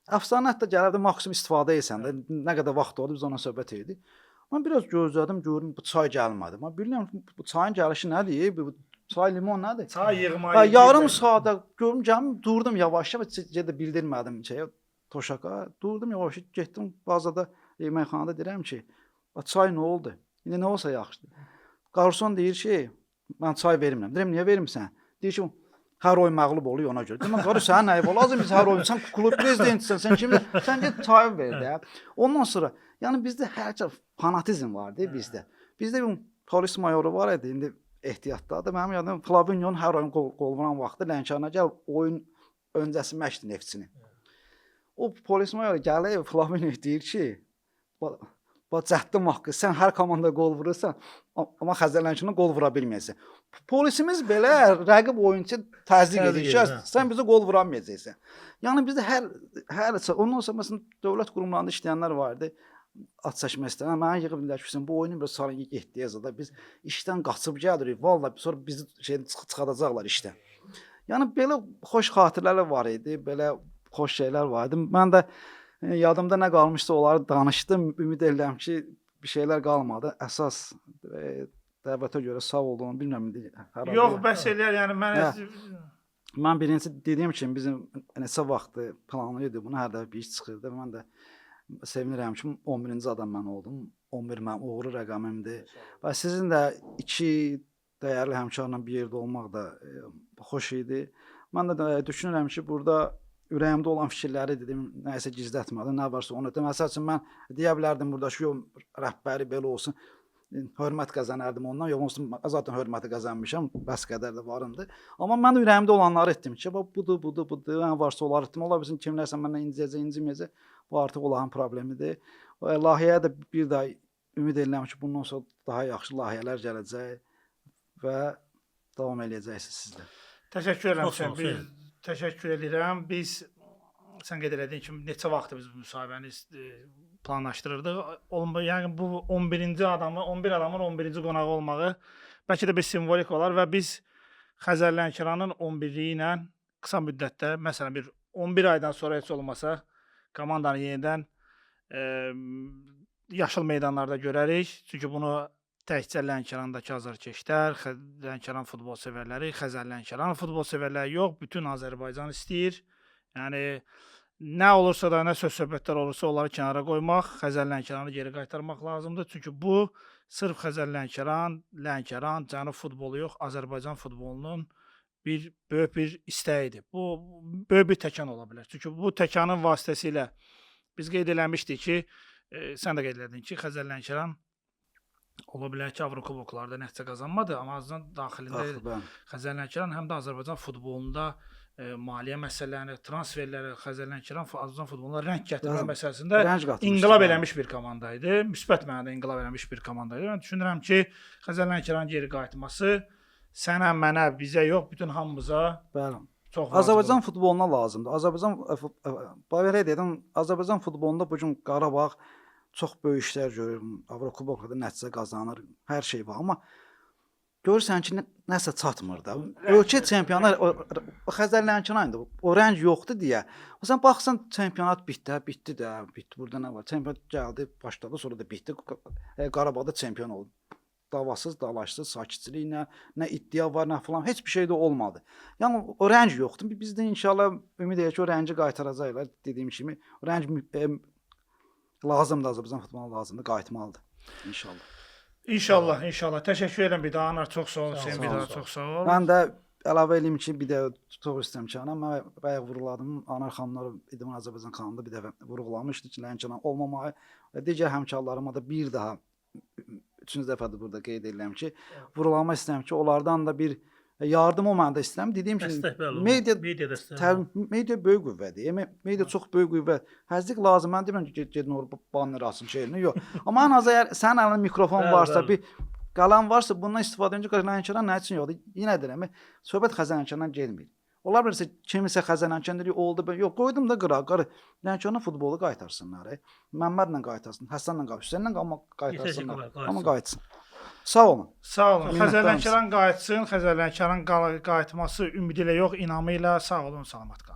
C: Əfsanə hətta gəlirdi, maksimum istifadə etsən də, nə qədər vaxt oldu, biz ona söhbət edik. Mən biraz gözlədim, gördüm, bu çay gəlmədi. Mən bilmirəm, bu çayın gəlişi nədir, bu çay, limon nədir?
A: Çay yığmayı.
C: Yarım saata gördüm, gəldim, durdum yavaşca və bildirmədim Toşaqa. Durdum yavaşca, getdim bazada, yeməkxanada deyirəm ki, çay nə oldu? İndi nə olsa yaxşıdır. Qarson deyir ki, mən çay vermirəm. Deyirəm, niyə vermirsən? Deyir ki, hər oyun məğlub oluyor ona görə. Deyirəm, qarı sənin nəyi var? Lazım biz hər oyun, sən klub prezidentisən, sən kimdir? Sən get çay ver də. Ondan sonra, yəni bizdə hər kəs fanatizm var deyil bizdə. Bizdə bir polis mayoru var idi, indi ehtiyatdadır. Mənim yadıma Flavignon hər oyun qol vuran vaxtı Lənkərana gəl, oyun öncəsi məşqdir Neftçinin. O polis mayoru gəlir, Flavignon deyir ki, cəhdin haqqı, sən hər komanda qol vurursan, amma Xəzərlənkərana qol vura bilməyəcəksən. Polisimiz belə rəqib oyunçu təzyiq edir ki, sən bizə qol vuramayacaqsan. Yəni bizdə hər ondan sonra məsələn dövlət qurumlarında işləyənlər vardı. At çəkmək istəyən, mənə yığıb ki, bu oyunu biraz salon getdiyə zada biz işdən qaçıb gəlirik. Vallahi sonra bizi çıxadacaqlar işdən. Yəni belə xoş xatirələr var idi, belə xoş şeylər var idi. Mən də yadımda nə qalmışsa onları danışdım. Ümid edirəm ki, bir şeylər qalmadı. Əsas dəvətə görə sağ olduğunu bilmirəm.
A: Yox, bəs eləyər, yəni
C: mən birinci dediyim kimi bizim neçə vaxtı planlıydı bunu, hər dəfə bir iş çıxırdı. Mən də sevinirəm ki, 11-ci adam mən oldum. 11 mənim uğurlu rəqəmimdir. Və sizin də 2 dəyərli həmkarla bir yerdə olmaq da xoş idi. Mən də düşünürəm ki, burada ürəyimdə olan fikirləri dedim, nəyisə gizlətmədim, nə varsa onu dedim. Məsəl üçün mən deyə bilərdim burada ki, rəhbəri belə olsun, hörmət qazanardım ondan, yox zaten hörməti qazanmışam, bəs qədər də varımdır. Amma mən ürəyimdə olanları etdim ki, budur, nə varsa onları etdim. Ola bilsin kimlərsə məndən inciməyəcək, bu artıq olağan problemidir. Layihəyə də bir daha ümid edirəm ki, bundan sonra daha yaxşı layihələr gələcək və davam eləyəcəksiniz sizdə.
A: Təşəkkür edirəm. Təşəkkür edirəm. Biz sən qeyd elədiyin kimi neçə vaxtdır biz bu müsahibəni planlaşdırırdıq. Yəni bu 11-ci adamın 11-ci qonağı olmağı bəlkə də bir simvolik olar və biz Xəzərlənkəranın 11-i ilə qısa müddətdə, məsələn bir 11 aydan sonra heç olmasa komandanı yenidən yaşıl meydanlarda görərik. Çünki bunu təkcə Lənkərandakı azarkeşlər, Lənkəran futbol sevərləri, Xəzərlənkəran futbol sevərləri yox, bütün Azərbaycan istəyir. Yəni nə olursa da, nə söz-söhbətlər olursa onları kənara qoymaq, Xəzərlənkəranı geri qaytarmaq lazımdır. Çünki bu sırf Xəzərlənkəran, Lənkəran, Cənub futbolu yox, Azərbaycan futbolunun böyük bir istəyidir. Bu böyük bir təkan ola bilər. Çünki bu təkanın vasitəsilə biz qeyd eləmişdik ki, sən də qeyd elədin ki, Xəzərlənkəran ola bilər ki, Avrokuboklarda nəticə qazanmadı, amma azından daxilində Xəzərlənkəran həm də Azərbaycan futbolunda maliyyə məsələlərini, transferləri, Xəzərlənkəran Azərbaycan futboluna rəng gətirmə məsələsində inqilab eləmiş bir komanda idi. Müsbət mənada inqilab eləmiş bir komanda idi. Mən düşünürəm ki, Xəzərlənkəranın geri qayıtması sənə, mənə, bizə yox, bütün hamımıza Çox vacib
C: Azərbaycan
A: olur.
C: futboluna lazımdır. Belə dedim, Azərbaycan futbolunda bu gün Qarabağ çox böyük işlər görür. Avrokubokda nəticə qazanır, hər şey var, amma görürsən ki, nəsə çatmır da. Ölkə çempionlar Xəzərlənkirayında o rəng yoxdur deyə. Sən baxsan çempionat bitdi də, bitdi. Burada nə var? Çempionat gəldi, başladı, sonra da bitdi. Qarabağda çempion oldu. Davasız, dalaşsız, sakitçiliklə, nə iddia var, nə falan, heç bir şey də olmadı. Yəni o rəng yoxdur. Biz də inşallah ümid edirik ki, o rəngi qaytaracaqlar. Dediyim kimi, o rəng lazımdır, Azərbaycan futboluna lazımdır, qayıtmalıdır inşallah.
A: İnşallah, inşallah. Təşəkkür edirəm bir daha Anar, çox sağ ol. Sən bir daha çox sağ ol.
C: Mən də əlavə eləyim ki, bir də çox istəyirəm ki, mən bayaq vurğuladım. Anar xanımlar İdman Azərbaycan kanalında bir dəfə vurğulamışdı ki, Lənkəran olmamağı və digər həmkarlarıma da bir daha üçüncü dəfədir burada qeyd edirəm ki, vurğulamaq istəyirəm ki, onlardan da bir yardım o məndə istəyirəm. Dediyim kimi, media böyük qüvvədir. Media çox böyük qüvvə. Həzlik lazım. Mən demirəm ki, gedin orada banner açın şeyini. Yox. Amma ən azı əgər sənin əlində mikrofon varsa, bir qalan varsa, bundan istifadə edincə Lənkəran nə üçün yoxdur? Yenə deyirəm, söhbət Xəzərlənkərandan gəlmir. Onlar bilirsə, kimisə Xəzərlənkəran deyir, oldu. Yox, qoydum da qıra. Lənkəranın futbolu qaytarsınlar. Məmmədlə qaytarsın, Həsənlə, Hüseynlə qaytarsınlar. Amma qayıtsın. Sağ olun.
A: Sağ olun. Xəzərlənkəran qayıtsın. Xəzərlənkəran qayıtması ümidi ilə yox, inamı ilə. Sağ olun, salamat qalın.